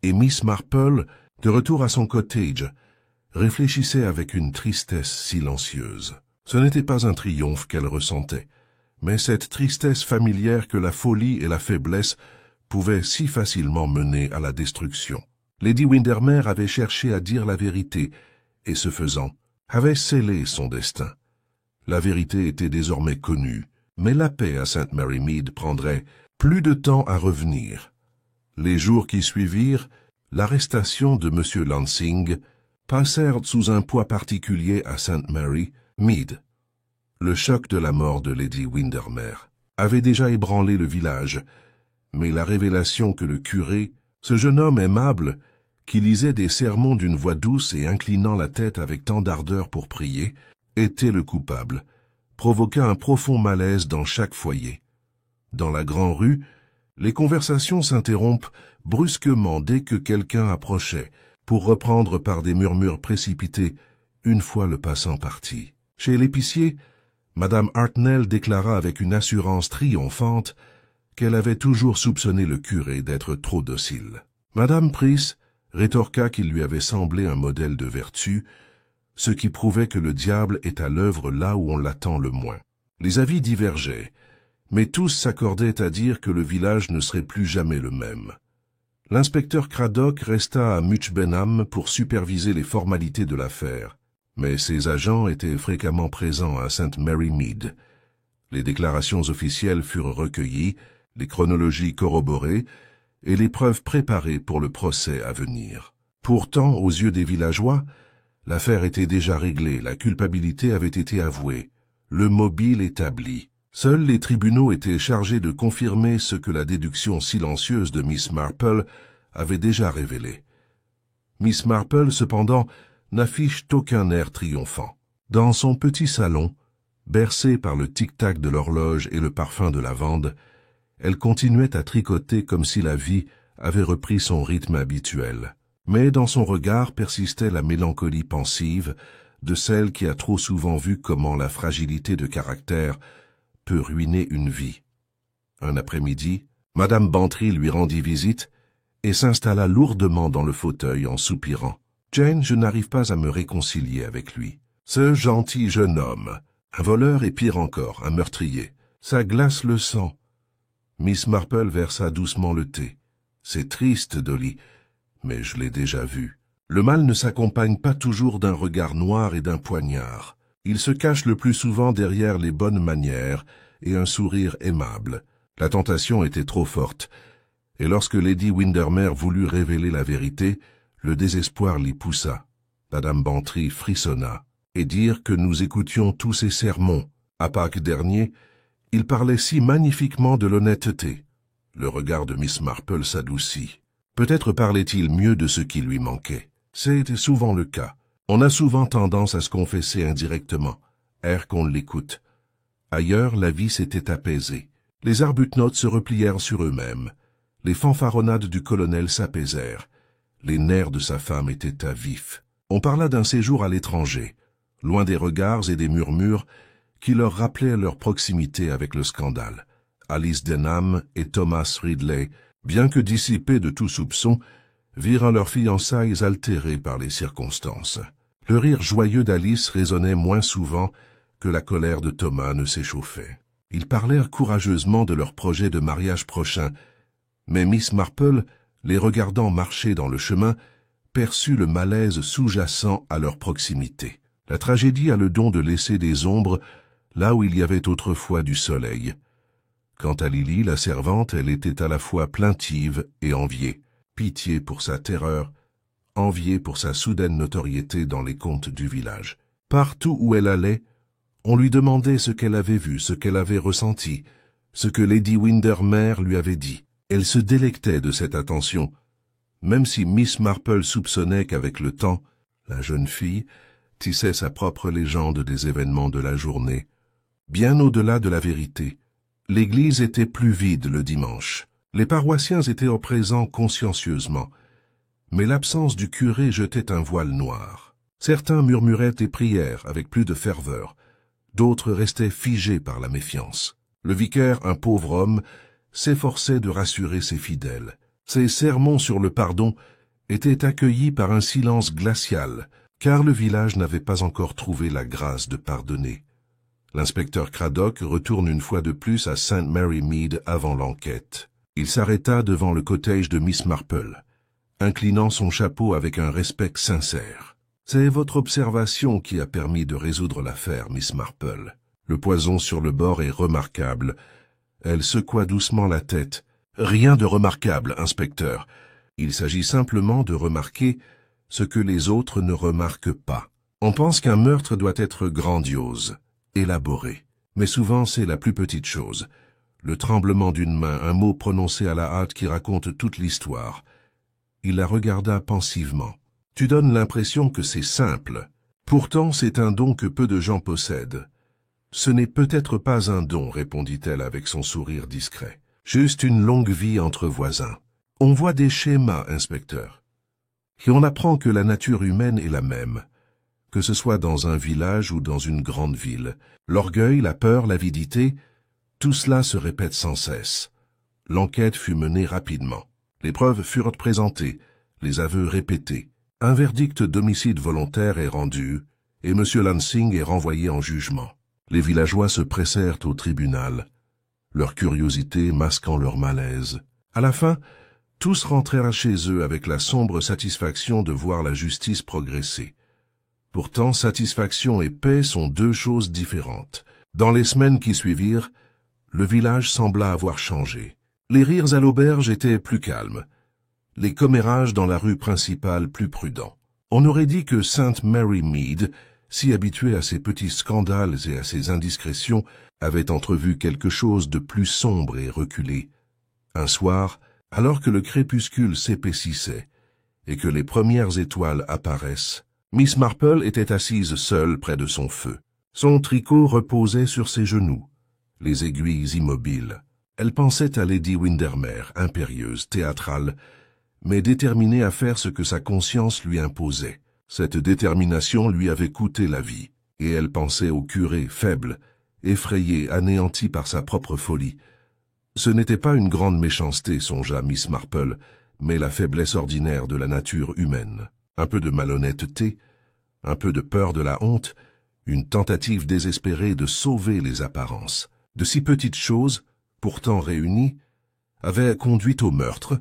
Et Miss Marple, de retour à son cottage, réfléchissait avec une tristesse silencieuse. Ce n'était pas un triomphe qu'elle ressentait, mais cette tristesse familière que la folie et la faiblesse pouvaient si facilement mener à la destruction. Lady Windermere avait cherché à dire la vérité, et ce faisant, avait scellé son destin. La vérité était désormais connue, mais la paix à St. Mary Mead prendrait plus de temps à revenir. Les jours qui suivirent, l'arrestation de M. Lansing passèrent sous un poids particulier à St. Mary Mead. Le choc de la mort de Lady Windermere avait déjà ébranlé le village, mais la révélation que le curé, ce jeune homme aimable, qui lisait des sermons d'une voix douce et inclinant la tête avec tant d'ardeur pour prier, était le coupable, provoqua un profond malaise dans chaque foyer. Dans la grande rue, Les conversations s'interrompent brusquement dès que quelqu'un approchait, pour reprendre par des murmures précipités une fois le passant parti. Chez l'épicier, Madame Hartnell déclara avec une assurance triomphante qu'elle avait toujours soupçonné le curé d'être trop docile. Madame Price rétorqua qu'il lui avait semblé un modèle de vertu, ce qui prouvait que le diable est à l'œuvre là où on l'attend le moins. Les avis divergeaient, mais tous s'accordaient à dire que le village ne serait plus jamais le même. L'inspecteur Craddock resta à Much Benham pour superviser les formalités de l'affaire, mais ses agents étaient fréquemment présents à St. Mary Mead. Les déclarations officielles furent recueillies, les chronologies corroborées et les preuves préparées pour le procès à venir. Pourtant, aux yeux des villageois, l'affaire était déjà réglée, la culpabilité avait été avouée, le mobile établi. Seuls les tribunaux étaient chargés de confirmer ce que la déduction silencieuse de Miss Marple avait déjà révélé. Miss Marple, cependant, n'affiche aucun air triomphant. Dans son petit salon, bercée par le tic-tac de l'horloge et le parfum de lavande, elle continuait à tricoter comme si la vie avait repris son rythme habituel. Mais dans son regard persistait la mélancolie pensive de celle qui a trop souvent vu comment la fragilité de caractère peut ruiner une vie. Un après-midi, Madame Bantry lui rendit visite et s'installa lourdement dans le fauteuil en soupirant. « Jane, je n'arrive pas à me réconcilier avec lui. Ce gentil jeune homme, un voleur et pire encore, un meurtrier. Ça glace le sang. » Miss Marple versa doucement le thé. « C'est triste, Dolly, mais je l'ai déjà vu. Le mal ne s'accompagne pas toujours d'un regard noir et d'un poignard. Il se cache le plus souvent derrière les bonnes manières et un sourire aimable. La tentation était trop forte, et lorsque Lady Windermere voulut révéler la vérité, le désespoir l'y poussa. Madame Bantry frissonna, et dire que nous écoutions tous ses sermons. À Pâques dernier, il parlait si magnifiquement de l'honnêteté. Le regard de Miss Marple s'adoucit. Peut-être parlait-il mieux de ce qui lui manquait. C'est souvent le cas. On a souvent tendance à se confesser indirectement, ère qu'on l'écoute. Ailleurs, la vie s'était apaisée. Les Arbuthnot se replièrent sur eux-mêmes. Les fanfaronnades du colonel s'apaisèrent. Les nerfs de sa femme étaient à vif. On parla d'un séjour à l'étranger, loin des regards et des murmures qui leur rappelaient leur proximité avec le scandale. Alice Denham et Thomas Ridley, bien que dissipés de tout soupçon, virent leurs fiançailles altérées par les circonstances. Le rire joyeux d'Alice résonnait moins souvent que la colère de Thomas ne s'échauffait. Ils parlèrent courageusement de leur projet de mariage prochain, mais Miss Marple, les regardant marcher dans le chemin, perçut le malaise sous-jacent à leur proximité. La tragédie a le don de laisser des ombres là où il y avait autrefois du soleil. Quant à Lily, la servante, elle était à la fois plaintive et enviée. Pitié pour sa terreur, enviée pour sa soudaine notoriété dans les contes du village. Partout où elle allait, on lui demandait ce qu'elle avait vu, ce qu'elle avait ressenti, ce que Lady Windermere lui avait dit. Elle se délectait de cette attention, même si Miss Marple soupçonnait qu'avec le temps, la jeune fille tissait sa propre légende des événements de la journée. Bien au-delà de la vérité, l'église était plus vide le dimanche. Les paroissiens étaient au présent consciencieusement, mais l'absence du curé jetait un voile noir. Certains murmuraient des prières avec plus de ferveur, d'autres restaient figés par la méfiance. Le vicaire, un pauvre homme, s'efforçait de rassurer ses fidèles. Ses sermons sur le pardon étaient accueillis par un silence glacial, car le village n'avait pas encore trouvé la grâce de pardonner. L'inspecteur Craddock retourne une fois de plus à St. Mary Mead avant l'enquête. Il s'arrêta devant le cottage de Miss Marple, inclinant son chapeau avec un respect sincère. « C'est votre observation qui a permis de résoudre l'affaire, Miss Marple. Le poison sur le bord est remarquable. » Elle secoua doucement la tête. « Rien de remarquable, inspecteur. Il s'agit simplement de remarquer ce que les autres ne remarquent pas. On pense qu'un meurtre doit être grandiose, élaboré. Mais souvent c'est la plus petite chose. Le tremblement d'une main, un mot prononcé à la hâte qui raconte toute l'histoire. » Il la regarda pensivement. « Tu donnes l'impression que c'est simple. Pourtant c'est un don que peu de gens possèdent. » « Ce n'est peut-être pas un don, répondit-elle avec son sourire discret. Juste une longue vie entre voisins. On voit des schémas, inspecteur. Et on apprend que la nature humaine est la même, que ce soit dans un village ou dans une grande ville. L'orgueil, la peur, l'avidité, tout cela se répète sans cesse. L'enquête fut menée rapidement. Les preuves furent présentées, les aveux répétés. Un verdict d'homicide volontaire est rendu, et M. Lansing est renvoyé en jugement. Les villageois se pressèrent au tribunal, leur curiosité masquant leur malaise. À la fin, tous rentrèrent chez eux avec la sombre satisfaction de voir la justice progresser. Pourtant, satisfaction et paix sont deux choses différentes. Dans les semaines qui suivirent, le village sembla avoir changé. Les rires à l'auberge étaient plus calmes, les commérages dans la rue principale plus prudents. On aurait dit que Sainte Mary Mead, si habituée à ces petits scandales et à ces indiscrétions, avait entrevu quelque chose de plus sombre et reculé. Un soir, alors que le crépuscule s'épaississait et que les premières étoiles apparaissent, Miss Marple était assise seule près de son feu. Son tricot reposait sur ses genoux, les aiguilles immobiles. Elle pensait à Lady Windermere, impérieuse, théâtrale, mais déterminée à faire ce que sa conscience lui imposait. Cette détermination lui avait coûté la vie, et elle pensait au curé faible, effrayé, anéanti par sa propre folie. Ce n'était pas une grande méchanceté, songea Miss Marple, mais la faiblesse ordinaire de la nature humaine. Un peu de malhonnêteté, un peu de peur de la honte, une tentative désespérée de sauver les apparences. De si petites choses, pourtant réunies, avaient conduit au meurtre.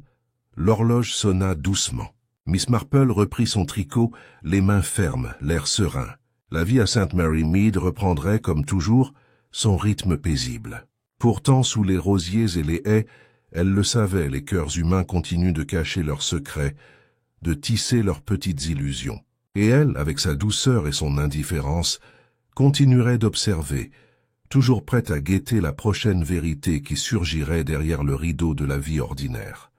L'horloge sonna doucement. Miss Marple reprit son tricot, les mains fermes, l'air serein. La vie à Sainte Mary Mead reprendrait, comme toujours, son rythme paisible. Pourtant, sous les rosiers et les haies, elle le savait, les cœurs humains continuent de cacher leurs secrets, de tisser leurs petites illusions. Et elle, avec sa douceur et son indifférence, continuerait d'observer, toujours prête à guetter la prochaine vérité qui surgirait derrière le rideau de la vie ordinaire.